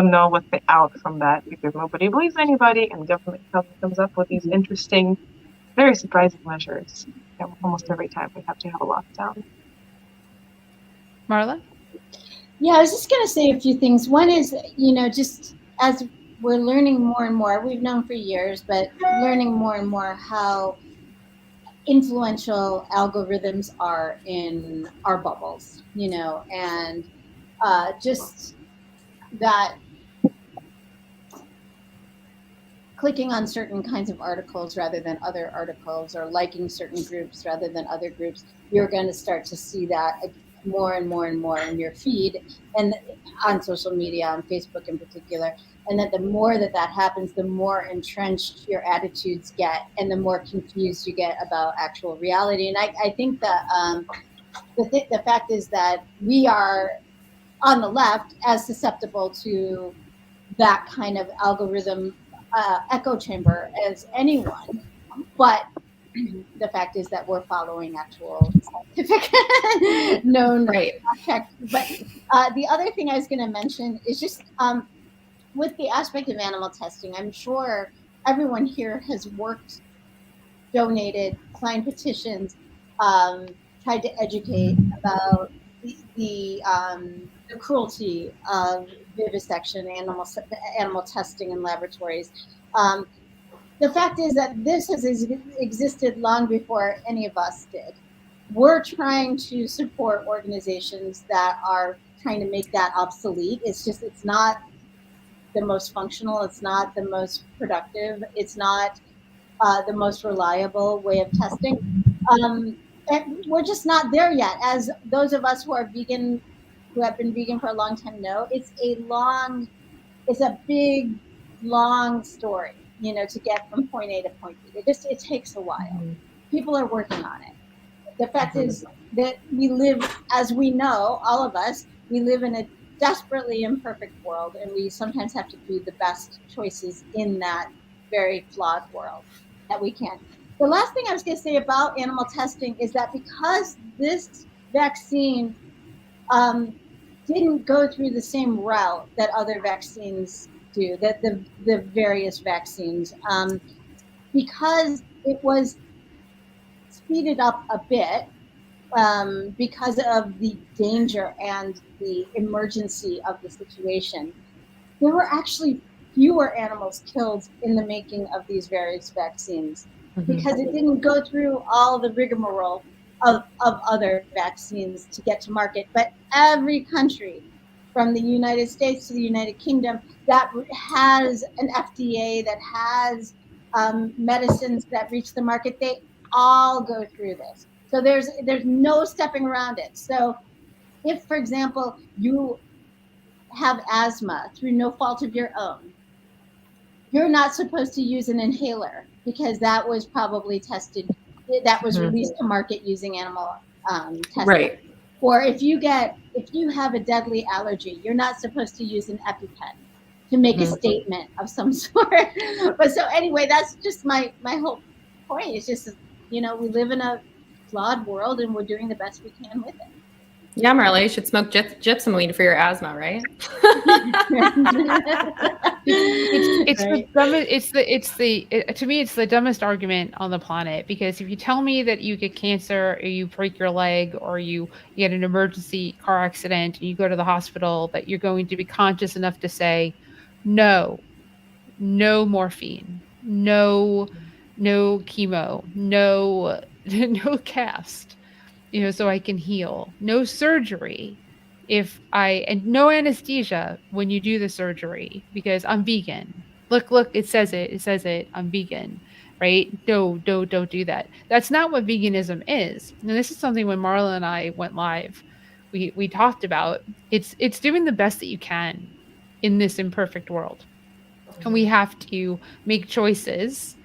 know what the out from that, because nobody believes anybody, and government comes up with these interesting, very surprising measures. Almost every time we have to have a lockdown. Marla? Yeah, I was just going to say a few things. One is, just as we're learning more and more, we've known for years, but learning more and more how influential algorithms are in our bubbles, and just that clicking on certain kinds of articles rather than other articles, or liking certain groups rather than other groups, you're going to start to see that more and more and more in your feed, and on social media, on Facebook in particular. And that the more that happens, the more entrenched your attitudes get, and the more confused you get about actual reality. And I think that the fact is that we are, on the left, as susceptible to that kind of algorithm echo chamber as anyone, but the fact is that we're following actual scientific known fact. But the other thing I was going to mention is just with the aspect of animal testing, I'm sure everyone here has worked, donated, signed petitions, tried to educate about the cruelty of vivisection, animal testing in laboratories. The fact is that this has existed long before any of us did. We're trying to support organizations that are trying to make that obsolete. It's not the most functional. It's not the most productive. It's not the most reliable way of testing. And we're just not there yet. As those of us who are vegan, who have been vegan for a long time know, it's a big, long story, to get from point A to point B. It takes a while. People are working on it. The fact is that we live, as we know, all of us, we live in a desperately imperfect world, and we sometimes have to do the best choices in that very flawed world that we can. The last thing I was going to say about animal testing is that because this vaccine didn't go through the same route that other vaccines do, that the various vaccines, because it was speeded up a bit because of the danger and the emergency of the situation. There were actually fewer animals killed in the making of these various vaccines because it didn't go through all the rigmarole of other vaccines to get to market. But every country, from the United States to the United Kingdom, that has an FDA, that has medicines that reach the market, they all go through this. So there's no stepping around it. So if, for example, you have asthma through no fault of your own, you're not supposed to use an inhaler because that was probably tested, that was released to market using animal testing. Right. Or if you have a deadly allergy, you're not supposed to use an EpiPen to make a statement of some sort. But so anyway, that's just my whole point. It's just, we live in a flawed world and we're doing the best we can with it. Yeah, Marla, you should smoke gypsum weed for your asthma, right? To me, it's the dumbest argument on the planet, because if you tell me that you get cancer or you break your leg or you get an emergency car accident and you go to the hospital, that you're going to be conscious enough to say, no morphine, no chemo, no cast, so I can heal, no surgery and no anesthesia when you do the surgery because I'm vegan. Look, it says it, I'm vegan, right? No, don't do that. That's not what veganism is. And this is something when Marla and I went live, we talked about. It's doing the best that you can in this imperfect world. And we have to make choices.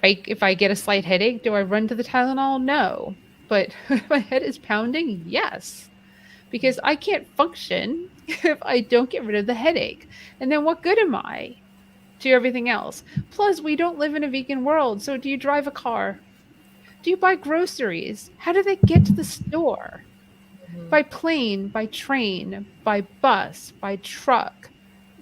Like if I get a slight headache, do I run to the Tylenol? No. But if my head is pounding, yes. Because I can't function if I don't get rid of the headache. And then what good am I to everything else? Plus, we don't live in a vegan world. So do you drive a car? Do you buy groceries? How do they get to the store? By plane, by train, by bus, by truck.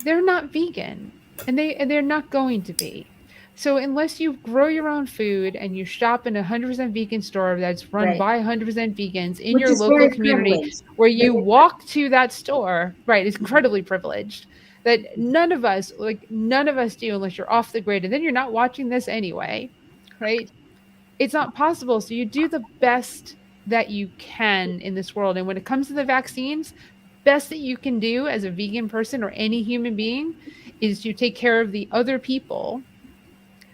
They're not vegan. And they're not going to be. So unless you grow your own food and you shop in a 100% vegan store that's run by 100% vegans in your local community, where you walk to that store, right, it's incredibly privileged, that none of us do unless you're off the grid, and then you're not watching this anyway, right? It's not possible. So you do the best that you can in this world. And when it comes to the vaccines, best that you can do as a vegan person or any human being is to take care of the other people,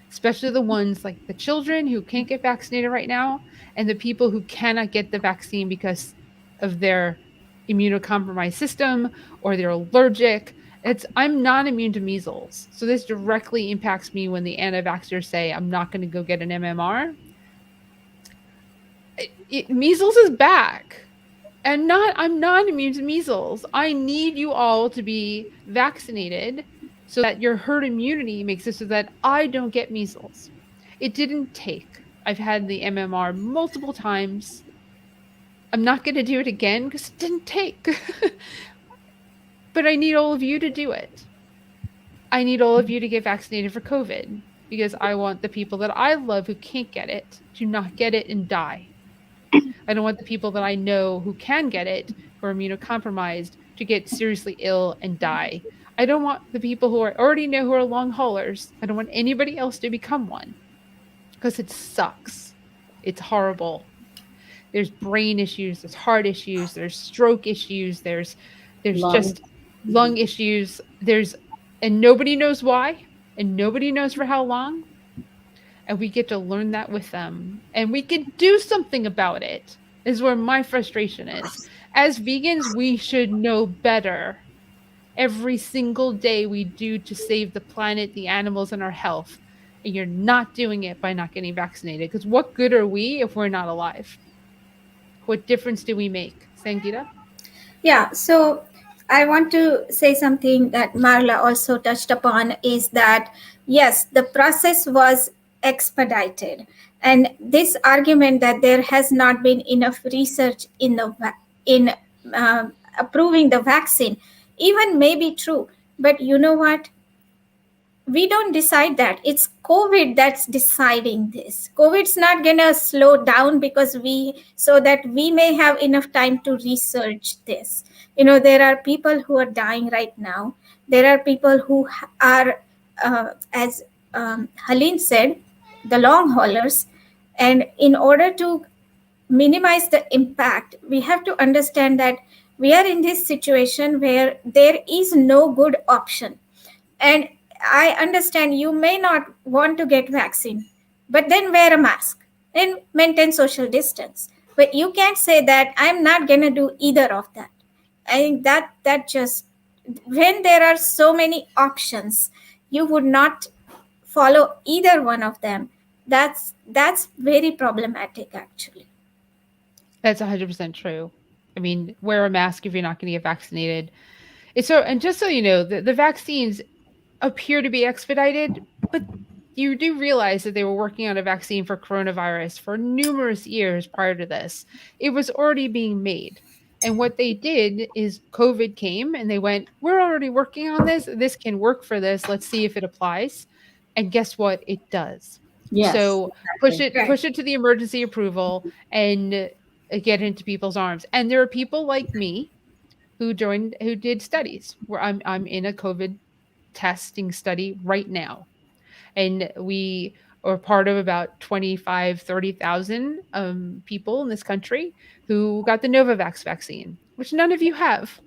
especially the ones like the children who can't get vaccinated right now and the people who cannot get the vaccine because of their immunocompromised system or they're allergic. I'm not immune to measles. So this directly impacts me when the anti-vaxxers say I'm not going to go get an MMR. Measles is back. And I'm not immune to measles. I need you all to be vaccinated so that your herd immunity makes it so that I don't get measles. It didn't take. I've had the MMR multiple times. I'm not going to do it again because it didn't take. But I need all of you to do it. I need all of you to get vaccinated for COVID because I want the people that I love who can't get it to not get it and die. I don't want the people that I know who can get it, who are immunocompromised, to get seriously ill and die. I don't want the people who already know who are long haulers. I don't want anybody else to become one because it sucks. It's horrible. There's brain issues, there's heart issues, there's stroke issues, there's just lung issues. And nobody knows why, and nobody knows for how long. And we get to learn that with them. And we can do something about it, is where my frustration is. As vegans, we should know better. Every single day we do to save the planet, the animals, and our health. And you're not doing it by not getting vaccinated. Because what good are we if we're not alive? What difference do we make? Sangeeta? Yeah, so I want to say something that Marla also touched upon is that, yes, the process was expedited. And this argument that there has not been enough research in approving the vaccine even may be true. But you know what? we don't decide that. It's COVID that's deciding this. COVID's not gonna slow down so that we may have enough time to research this. There are people who are dying right now. There are people who are, as Helene said, the long haulers. And in order to minimize the impact, we have to understand that we are in this situation where there is no good option. And I understand you may not want to get vaccine, but then wear a mask and maintain social distance. But you can't say that I'm not going to do either of that. I think that just, when there are so many options, you would not follow either one of them. That's very problematic, actually. That's 100% true. I mean, wear a mask if you're not going to get vaccinated. And just so you know, the vaccines appear to be expedited, but you do realize that they were working on a vaccine for coronavirus for numerous years prior to this. It was already being made. And what they did is COVID came and they went, we're already working on this. This can work for this. Let's see if it applies. And guess what? It does. Yes, so exactly. push it to the emergency approval and get into people's arms. And there are people like me who did studies where I'm in a COVID testing study right now. And we are part of about 30,000 people in this country who got the Novavax vaccine, which none of you have.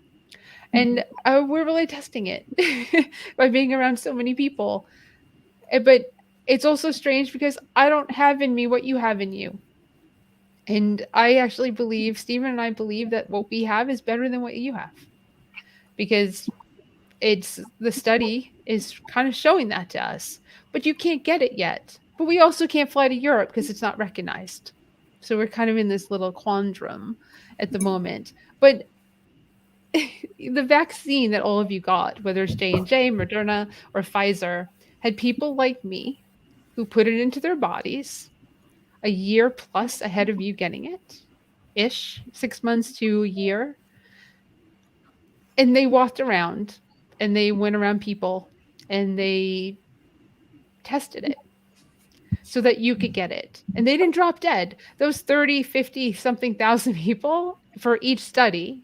And we're really testing it by being around so many people. But it's also strange because I don't have in me what you have in you. And I actually believe, Stephen and I believe, that what we have is better than what you have. Because the study is kind of showing that to us, but you can't get it yet. But we also can't fly to Europe because it's not recognized. So we're kind of in this little quandrum at the moment. But the vaccine that all of you got, whether it's J&J, Moderna, or Pfizer, had people like me who put it into their bodies a year plus ahead of you getting it, 6 months to a year. And they walked around and they went around people and they tested it so that you could get it. And they didn't drop dead. Those 30, 50 something thousand people for each study.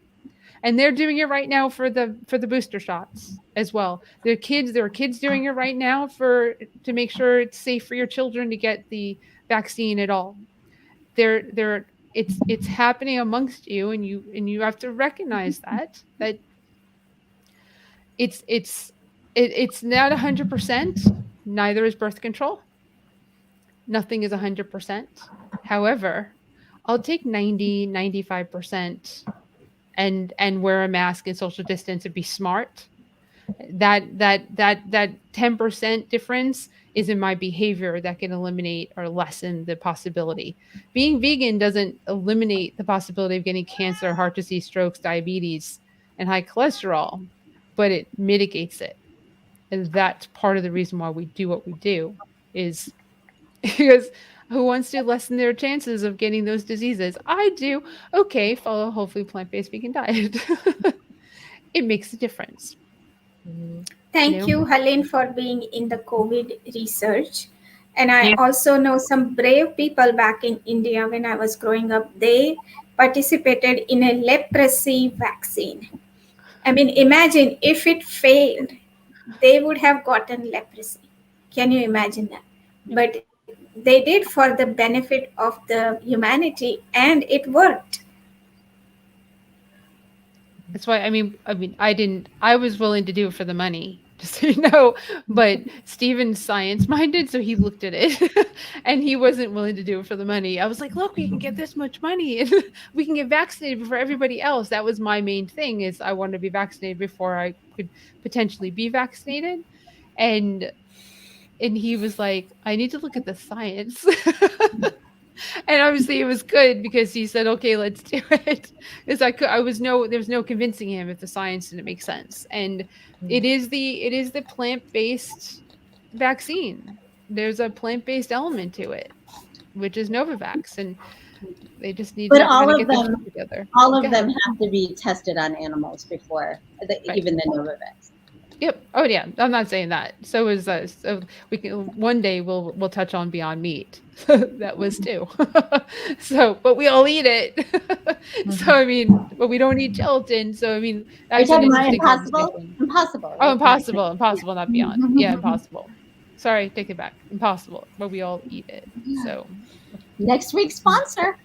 And they're doing it right now for the booster shots as well. There are kids doing it right now to make sure it's safe for your children to get the vaccine at all. It's happening amongst you, and you have to recognize that it's not 100%. Neither is birth control. Nothing is 100%. However, I'll take 90, 95% and wear a mask and social distance and be smart. That 10% difference is in my behavior that can eliminate or lessen the possibility. Being vegan doesn't eliminate the possibility of getting cancer, heart disease, strokes, diabetes, and high cholesterol, but it mitigates it. And that's part of the reason why we do what we do, is because who wants to lessen their chances of getting those diseases? I do. Okay, follow a whole food plant-based vegan diet. It makes a difference. Thank you, Helene, for being in the COVID research. And I also know some brave people back in India when I was growing up. They participated in a leprosy vaccine. I mean, imagine if it failed, they would have gotten leprosy. Can you imagine that? But they did for the benefit of the humanity, and it worked. That's why, I was willing to do it for the money, just so you know, but Stephen's science-minded, so he looked at it and he wasn't willing to do it for the money. I was like, look, we can get this much money and we can get vaccinated before everybody else. That was my main thing, is I wanted to be vaccinated before I could potentially be vaccinated. And he was like, I need to look at the science. And obviously it was good because he said, okay, let's do it. Because there was no convincing him if the science didn't make sense. And it is the plant-based vaccine. There's a plant-based element to it, which is Novavax. And they just need to get their shit together. All of them have to be tested on animals before even the Novavax. Yep. Oh yeah. I'm not saying that. So is so we can one day we'll touch on Beyond Meat. That was too. So, but we all eat it. So I mean, but we don't eat gelatin. So I mean, Are you that's an talking about interesting Impossible? conversation. Impossible, Oh, right? Impossible, not Beyond. Yeah, Yeah. Impossible. Sorry, take it back. Impossible, but we all eat it. So Next week's sponsor.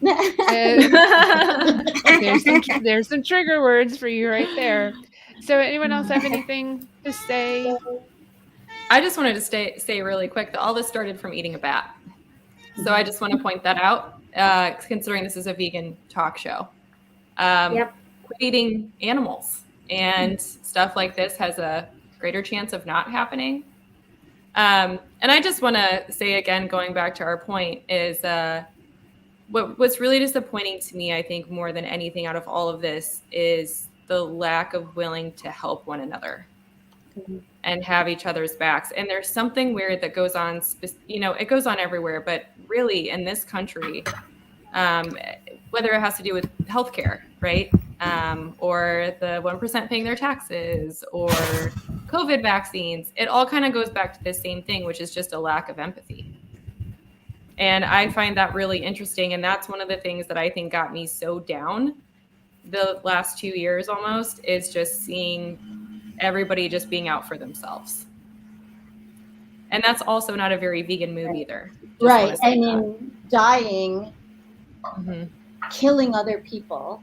there's some trigger words for you right there. So anyone else have anything to say? I just wanted to say really quick that all this started from eating a bat. So I just want to point that out, considering this is a vegan talk show. Yep. Quit eating animals, and stuff like this has a greater chance of not happening. And I just want to say again, going back to our point, is what's really disappointing to me, I think, more than anything out of all of this, is the lack of willing to help one another and have each other's backs. And there's something weird that goes on, it goes on everywhere, but really in this country, whether it has to do with healthcare, right? Or the 1% paying their taxes, or COVID vaccines, it all kind of goes back to the same thing, which is just a lack of empathy. And I find that really interesting. And that's one of the things that I think got me so down the last 2 years almost, is just seeing everybody just being out for themselves. And that's also not a very vegan move either. Right. I mean, dying, killing other people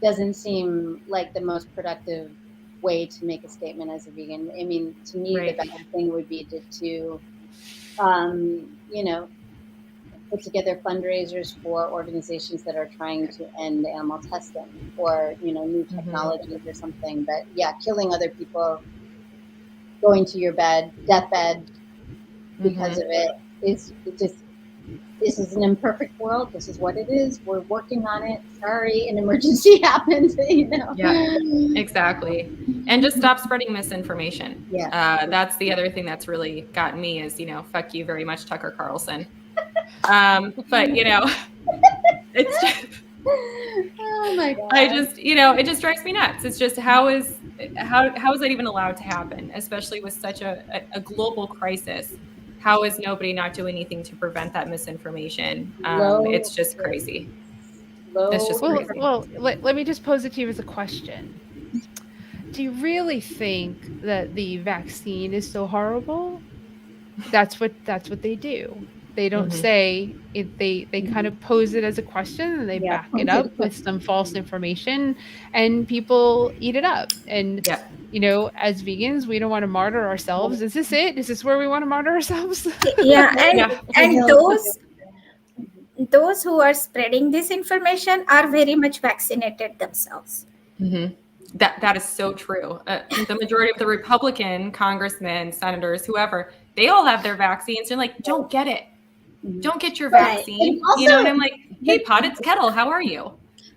doesn't seem like the most productive way to make a statement as a vegan. I mean, to me, the better thing would be to put together fundraisers for organizations that are trying to end animal testing, or, new technologies or something. But yeah, killing other people, going to your deathbed because of it, is just, this is an imperfect world. This is what it is. We're working on it. Sorry, an emergency happened, Yeah, exactly. And just stop spreading misinformation. Yeah. That's the other thing that's really gotten me is, fuck you very much, Tucker Carlson. But it's just, oh my God. I just, it just drives me nuts. It's just, how is that even allowed to happen, especially with such a global crisis? How is nobody not doing anything to prevent that misinformation? It's just crazy. It's just crazy. Well, let me just pose it to you as a question. Do you really think that the vaccine is so horrible? That's what they do. They don't say it. They kind of pose it as a question, and they back it up with some false information, and people eat it up. And as vegans, we don't want to martyr ourselves. Is this it? Is this where we want to martyr ourselves? And those who are spreading this information are very much vaccinated themselves. That is so true. The majority of the Republican congressmen, senators, whoever, they all have their vaccines. They're like, don't get it. Don't get your vaccine. Also, and I'm like, hey, pot, it's kettle. How are you?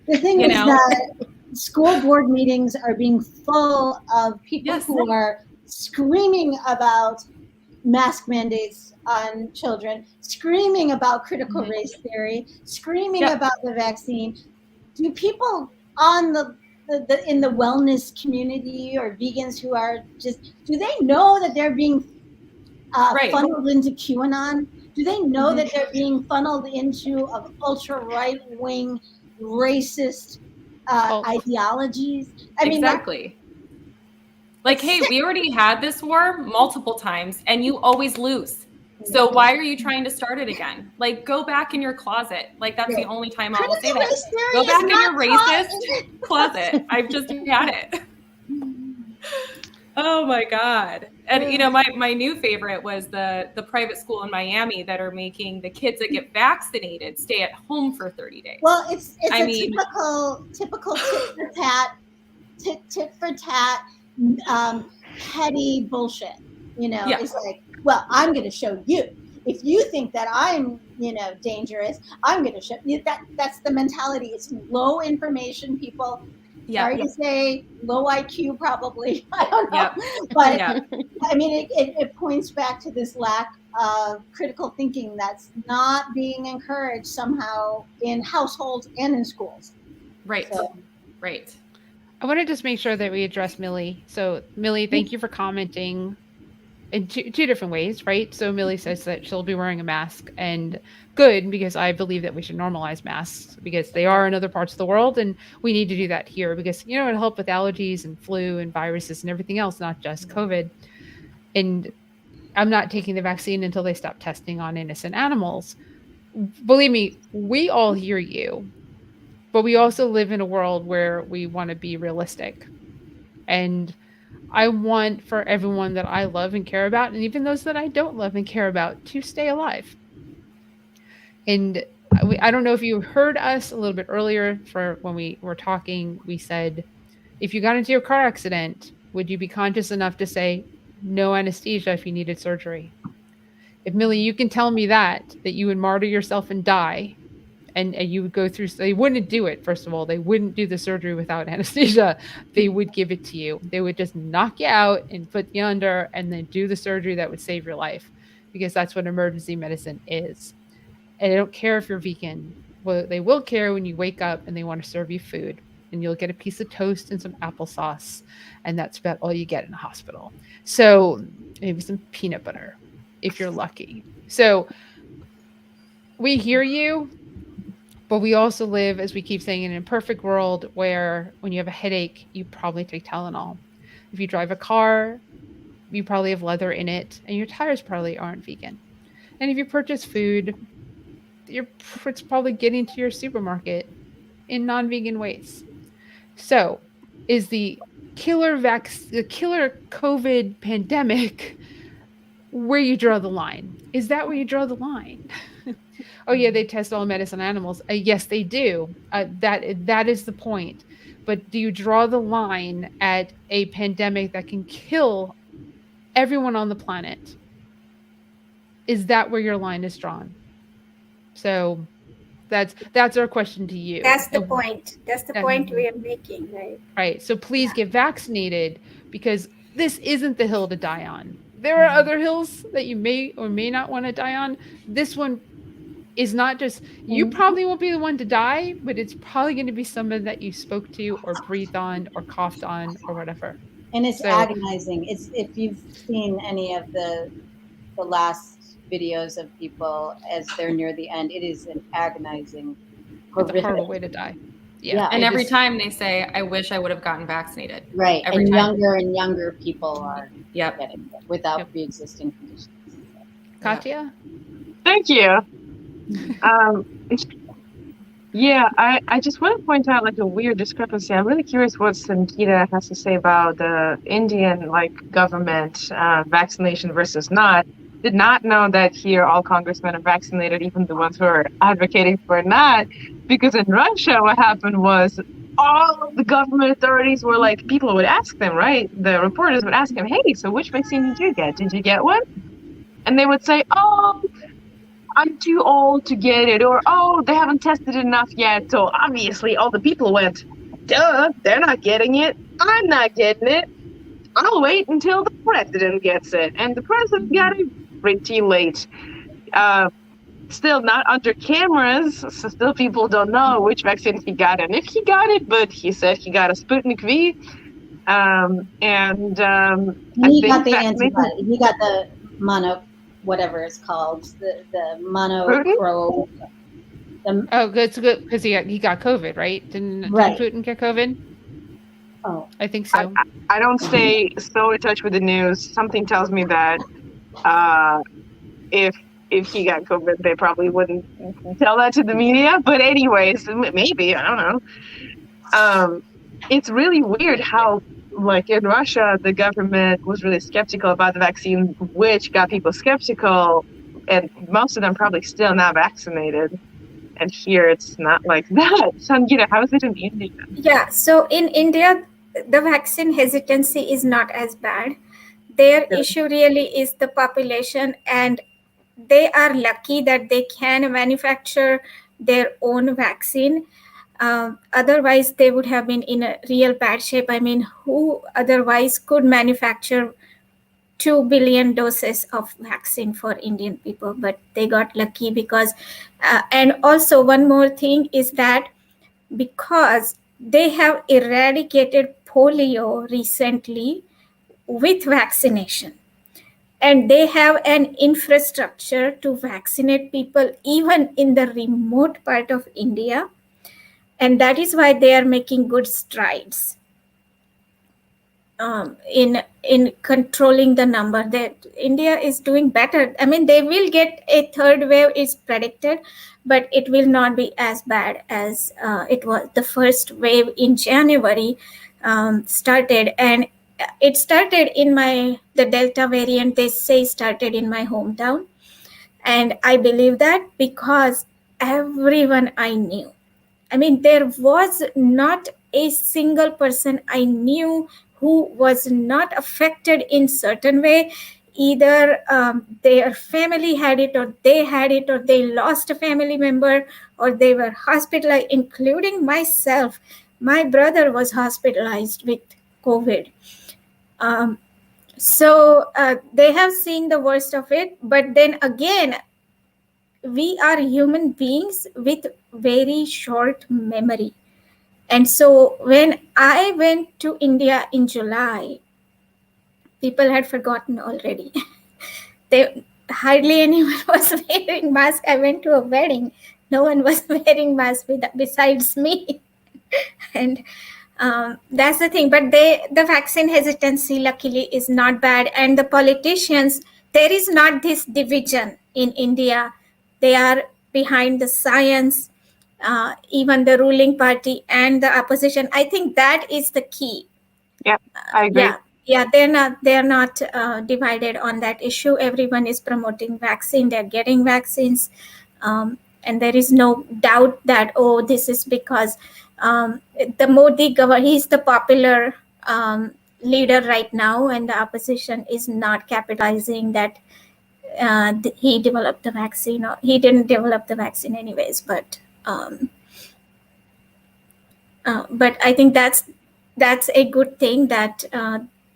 The thing is that school board meetings are being full of people who are screaming about mask mandates on children, screaming about critical race theory, screaming about the vaccine. Do people on in the wellness community, or vegans who are do they know that they're being funneled into QAnon? Do they know that they're being funneled into ultra right-wing racist ideologies? I mean, exactly. Like, hey, we already had this war multiple times, and you always lose. So why are you trying to start it again? Like, go back in your closet. Like, that's the only time I will say that. Go back in your racist closet. I've just had it. Oh my God. And my new favorite was the private school in Miami that are making the kids that get vaccinated stay at home for 30 days. Well, it's typical tit for tat, petty bullshit. It's like, well, I'm going to show you. If you think that I'm, dangerous, I'm going to show you. That's the mentality. It's low information people. Sorry to say, low IQ probably. I don't know. But I mean, it points back to this lack of critical thinking that's not being encouraged somehow in households and in schools. Right. So. Right. I want to just make sure that we address Millie. So, Millie, thank you for commenting in two different ways, right? So, Millie says that she'll be wearing a mask, and good, because I believe that we should normalize masks because they are in other parts of the world, and we need to do that here because, you know, it'll help with allergies and flu and viruses and everything else, not just COVID. And I'm not taking the vaccine until they stop testing on innocent animals. Believe me, we all hear you. But we also live in a world where we want to be realistic. And I want for everyone that I love and care about, and even those that I don't love and care about, to stay alive. And I don't know if you heard us a little bit earlier for when we were talking, we said, if you got into a car accident, would you be conscious enough to say no anesthesia if you needed surgery? If Millie, you can tell me that you would martyr yourself and die, and you would go through, they wouldn't do it. First of all, they wouldn't do the surgery without anesthesia. They would give it to you. They would just knock you out and put you under and then do the surgery that would save your life, because that's what emergency medicine is. And they don't care if you're vegan. Well, they will care when you wake up and they want to serve you food, and you'll get a piece of toast and some applesauce, and that's about all you get in a hospital. So maybe some peanut butter if you're lucky. So we hear you. But we also live, as we keep saying, in an imperfect world where when you have a headache, you probably take Tylenol. If you drive a car, you probably have leather in it, and your tires probably aren't vegan. And if you purchase food, it's probably getting to your supermarket in non-vegan ways. So, is the killer COVID pandemic where you draw the line? Is that where you draw the line? Oh yeah, they test all medicine animals. Yes, they do. That is the point. But do you draw the line at a pandemic that can kill everyone on the planet? Is that where your line is drawn? So that's our question to you. That's the point. That's the point we are making, right? Right. So please get vaccinated, because this isn't the hill to die on. There are other hills that you may or may not want to die on. This one is not just, you probably won't be the one to die, but it's probably going to be someone that you spoke to or breathed on or coughed on or whatever. And it's agonizing. It's, if you've seen any of the last videos of people as they're near the end, it is an agonizing, horrific. It's a horrible way to die. Yeah. And every time they say, I wish I would have gotten vaccinated. Right. Every and time. younger and younger people are Yep. getting it without pre-existing conditions. Katya? Thank you. Yeah, I just want to point out like a weird discrepancy. I'm really curious what Sangeeta has to say about the Indian government vaccination versus not. Did not know that here all congressmen are vaccinated, even the ones who are advocating for not. Because in Russia, what happened was all of the government authorities were like, people would ask them, right? The reporters would ask them, hey, so which vaccine did you get? Did you get one? And they would say, oh, I'm too old to get it, or oh, they haven't tested enough yet. So obviously all the people went, duh, they're not getting it. I'm not getting it. I'll wait until the president gets it. And the president got it pretty late. Still not under cameras, so still people don't know which vaccine he got and if he got it, but he said he got a Sputnik V. He got the antibody. He got the mono, whatever it's called, the monocro. Oh, good, so good, because he got COVID, right? Didn't Putin get COVID? Oh, I think so. I don't stay so in touch with the news. Something tells me that if he got COVID, they probably wouldn't tell that to the media. But anyways, maybe, I don't know. It's really weird how, like in Russia, the government was really skeptical about the vaccine, which got people skeptical, and most of them probably still not vaccinated. And here it's not like that. Sangeeta, how is it in India? Yeah, so in India, the vaccine hesitancy is not as bad. Their issue really is the population, and they are lucky that they can manufacture their own vaccine. Otherwise, they would have been in a real bad shape. I mean, who otherwise could manufacture 2 billion doses of vaccine for Indian people? But they got lucky because, and also one more thing is that because they have eradicated polio recently with vaccination. And they have an infrastructure to vaccinate people even in the remote part of India. And that is why they are making good strides in controlling the number. That India is doing better. I mean, they will get a third wave is predicted, but it will not be as bad as it was. The first wave in January started, and it started in the Delta variant, they say, started in my hometown. And I believe that because everyone I knew, I mean, there was not a single person I knew who was not affected in certain way. Either their family had it, or they had it, or they lost a family member, or they were hospitalized, including myself. My brother was hospitalized with COVID. So they have seen the worst of it. But then again, we are human beings with very short memory. And so when I went to India in July, people had forgotten already. Hardly anyone was wearing mask. I went to a wedding. No one was wearing mask besides me. And that's the thing. But the vaccine hesitancy, luckily, is not bad. And the politicians, there is not this division in India. They are behind the science, even the ruling party and the opposition. I think that is the key. Yeah, I agree. Yeah, they're not divided on that issue. Everyone is promoting vaccine. They're getting vaccines. And there is no doubt that, this is because the Modi government, he's the popular leader right now, and the opposition is not capitalizing that he developed the vaccine, or he didn't develop the vaccine anyways. But I think that's a good thing that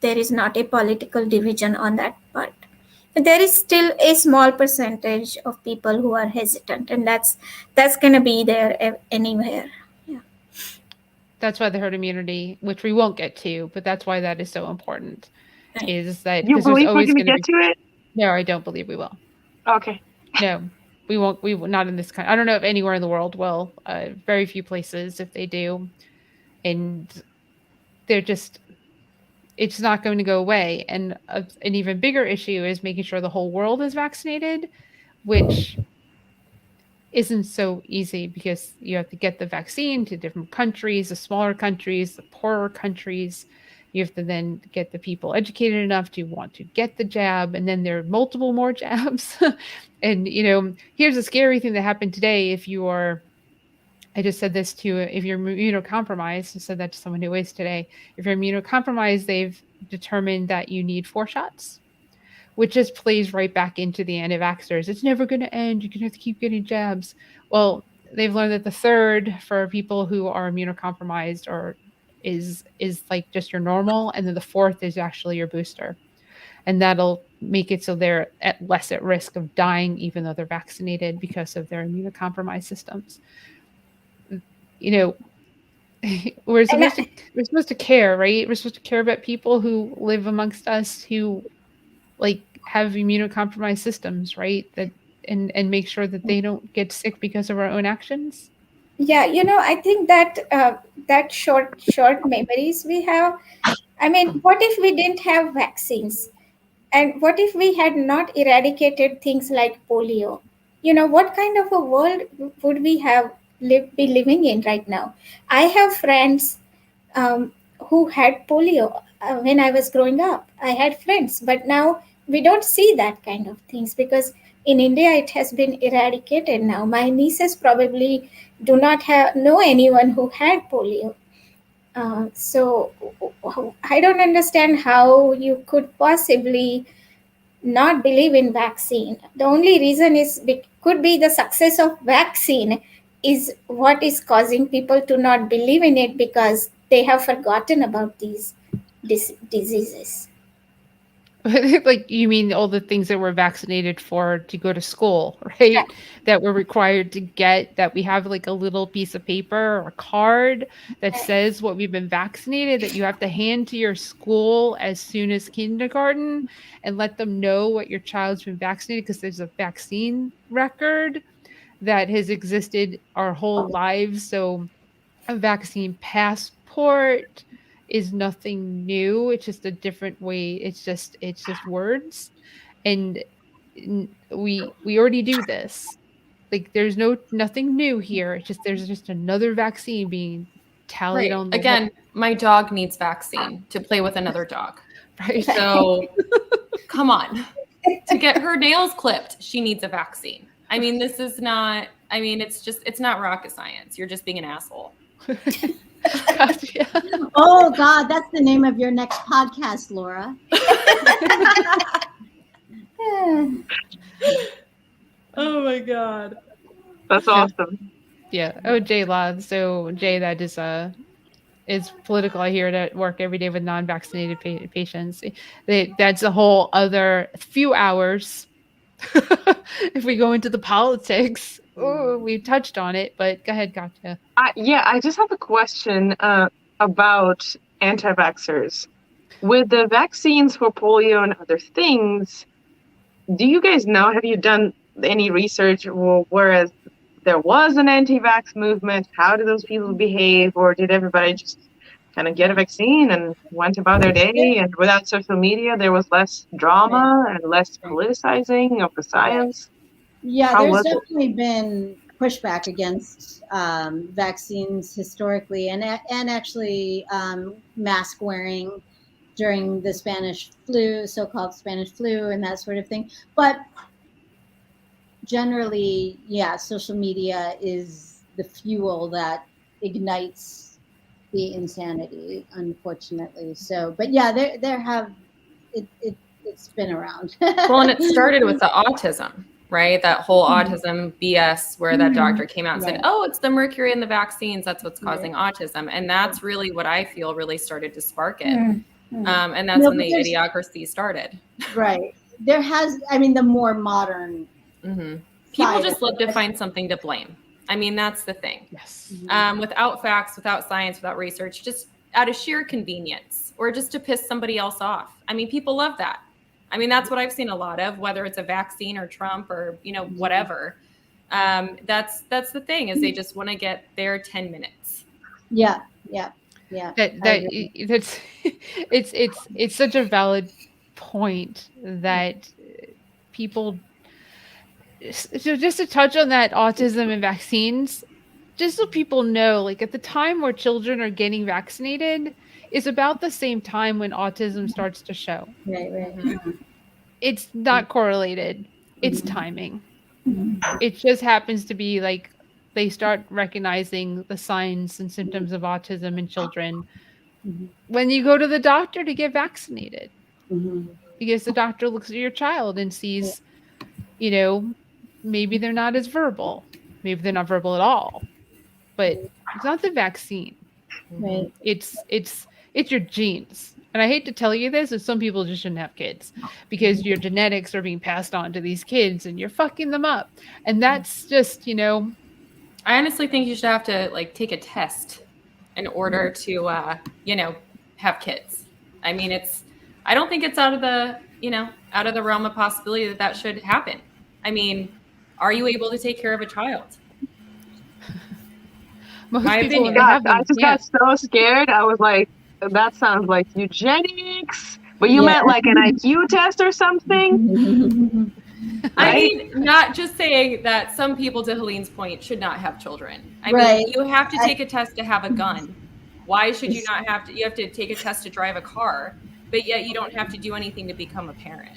there is not a political division on that part. But there is still a small percentage of people who are hesitant, and that's going to be there anywhere. Yeah. That's why the herd immunity, which we won't get to, but that's why that is so important. Right. Is that You because there's believe we're always going to going get to it? No, I don't believe we will. Okay. No, we won't. We will not in this country. I don't know if anywhere in the world will. Very few places, if they do, and they're just. It's not going to go away. And an even bigger issue is making sure the whole world is vaccinated, which isn't so easy because you have to get the vaccine to different countries, the smaller countries, the poorer countries. You have to then get the people educated enough to want to get the jab, and then there are multiple more jabs. And, here's a scary thing that happened today. If you are, I just said this if you're immunocompromised, I said that to someone who is today. If you're immunocompromised, they've determined that you need 4 shots, which just plays right back into the anti-vaxxers. It's never going to end. You're going to have to keep getting jabs. Well, they've learned that the third for people who are immunocompromised is like just your normal, and then the fourth is actually your booster. And that'll make it so they're less at risk of dying, even though they're vaccinated, because of their immunocompromised systems. We're supposed to care, right? We're supposed to care about people who live amongst us who have immunocompromised systems, right? And make sure that they don't get sick because of our own actions. Yeah, I think that that short memories we have. I mean, what if we didn't have vaccines? And what if we had not eradicated things like polio? What kind of a world would we be living in right now? I have friends who had polio when I was growing up. I had friends, but now we don't see that kind of things because in India it has been eradicated now. My nieces probably do not know anyone who had polio. So I don't understand how you could possibly not believe in vaccine. The only reason could be the success of vaccine is what is causing people to not believe in it because they have forgotten about these diseases. Like, you mean all the things that we're vaccinated for to go to school, right? Yeah. That we're required to get, that we have like a little piece of paper or a card that says what we've been vaccinated, that you have to hand to your school as soon as kindergarten and let them know what your child's been vaccinated, because there's a vaccine record that has existed our whole lives. So a vaccine passport is nothing new. It's just a different way. It's just words. And we already do this. Like, there's nothing new here. It's just there's just another vaccine being tallied Right. on the Again, my dog needs vaccine to play with another dog. wall, right? So come on. To get her nails clipped, she needs a vaccine. I mean, this is not, I mean, it's not rocket science. You're just being an asshole. Gotcha. Oh God, that's the name of your next podcast, Laura. Oh my God. That's awesome. Yeah. Oh, Jay Law. So Jay, that is political. I hear it at work every day with non-vaccinated patients. That's a whole other few hours. If we go into the politics, we've touched on it, but go ahead, Gotcha. I just have a question about anti-vaxxers. With the vaccines for polio and other things, do you guys know, have you done any research, whereas there was an anti-vax movement, how did those people behave, or did everybody just kind of get a vaccine and went about their day, and without social media there was less drama and less politicizing of the science? Yeah, How there's was it? definitely been pushback against vaccines historically, and actually mask wearing during the Spanish flu, so-called Spanish flu, and that sort of thing. But generally, yeah, social media is the fuel that ignites the insanity, unfortunately. So, but yeah, there have it's been around. Well, and it started with the autism, right? That whole autism BS where that doctor came out and said, oh, it's the mercury in the vaccines. That's what's causing autism. And that's really what I feel really started to spark it. And that's when the idiocracy started. Right. There has, I mean, the more modern. People just love to find something to blame. I mean, that's the thing. Yes. Without facts, without science, without research, just out of sheer convenience or just to piss somebody else off. I mean, people love that. I mean, that's what I've seen a lot of, whether it's a vaccine or Trump or, whatever. That's the thing, is they just want to get their 10 minutes. Yeah. That's it's such a valid point that people. So just to touch on that autism and vaccines, just so people know, like at the time where children are getting vaccinated is about the same time when autism starts to show. Right. It's not correlated. It's timing. It just happens to be like they start recognizing the signs and symptoms of autism in children when you go to the doctor to get vaccinated. Because the doctor looks at your child and sees, maybe they're not as verbal. Maybe they're not verbal at all. But it's not the vaccine. Right. It's your genes. And I hate to tell you this, but some people just shouldn't have kids because your genetics are being passed on to these kids and you're fucking them up. And that's just, I honestly think you should have to take a test in order to, have kids. I mean, I don't think it's out of the realm of possibility that should happen. I mean, are you able to take care of a child? My opinion. God, I just got so scared. I was like, that sounds like eugenics. But you meant like an IQ test or something? I mean, not just saying that some people, to Helene's point, should not have children. I mean, you have to take a test to have a gun. Why should you not have to? You have to take a test to drive a car, but yet you don't have to do anything to become a parent.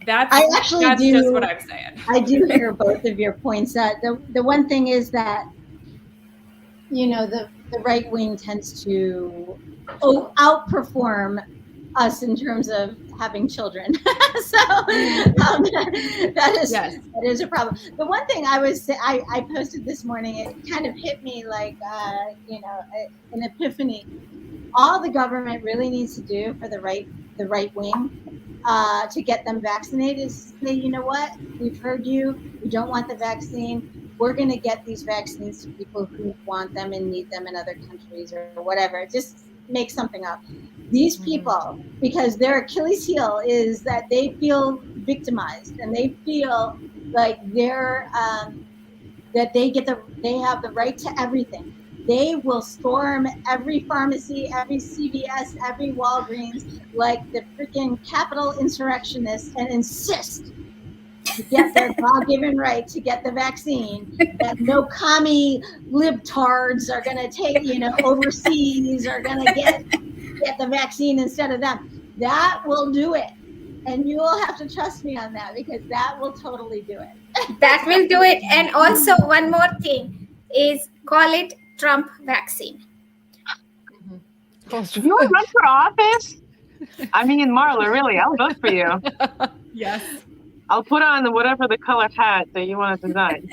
That's just what I'm saying. I do hear both of your points. That the one thing is that, the right wing tends to outperform us in terms of having children. So that is a problem. The one thing I posted this morning, it kind of hit me like an epiphany. all the government really needs to do for the right wing to get them vaccinated is say, you know what, we've heard you. We don't want the vaccine. We're going to get these vaccines to people who want them and need them in other countries or whatever. Just make something up. These people, because their Achilles heel is that they feel victimized and they feel like they're that they have the right to everything. They will storm every pharmacy, every CVS, every Walgreens like the freaking Capitol insurrectionists and insist to get their God-given right to get the vaccine, that no commie libtards are going to take, overseas are going to get the vaccine instead of them. That will do it. And you will have to trust me on that because that will totally do it. That will do it. And also one more thing is call it Trump vaccine. Do you want to run for office? I mean, Marla, really, I'll vote for you. Yes. I'll put on whatever the color hat that you want to design.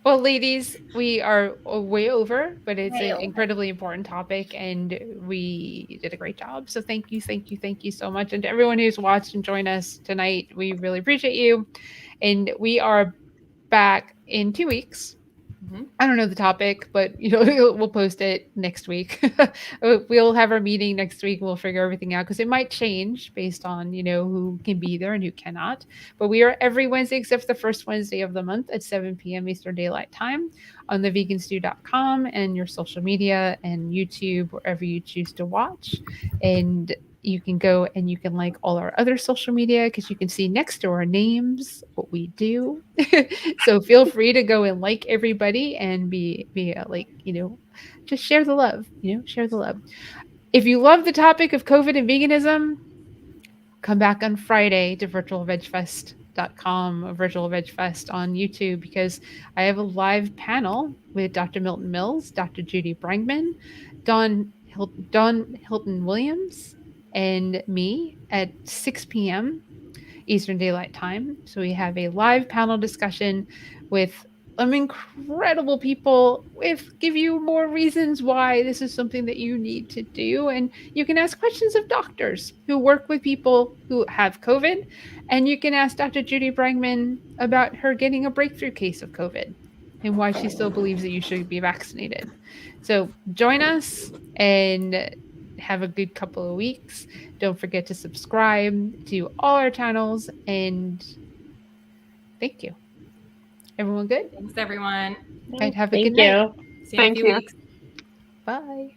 Well, ladies, we are way over, but it's an incredibly important topic, and we did a great job. So thank you so much. And to everyone who's watched and joined us tonight, we really appreciate you. And we are back in 2 weeks. I don't know the topic, but we'll post it next week. We'll have our meeting next week. We'll figure everything out because it might change based on who can be there and who cannot. But we are every Wednesday except for the first Wednesday of the month at 7 p.m. Eastern Daylight Time on theveganstew.com and your social media and YouTube, wherever you choose to watch. And you can go and you can like all our other social media because you can see next to our names what we do. So feel free to go and like everybody and be just share the love, share the love. If you love the topic of COVID and veganism, come back on Friday to virtualvegfest.com, Virtual Veg Fest on YouTube, because I have a live panel with Dr. Milton Mills, Dr. Judy Brangman, Dawn Hilton Williams, and me at 6 p.m. Eastern Daylight Time. So we have a live panel discussion with some incredible people give you more reasons why this is something that you need to do. And you can ask questions of doctors who work with people who have COVID. And you can ask Dr. Judy Brangman about her getting a breakthrough case of COVID and why she still believes that you should be vaccinated. So join us and have a good couple of weeks. Don't forget to subscribe to all our channels, and thank you. Everyone good? Thanks, everyone. All right, have a good night. See you in a few weeks. Bye.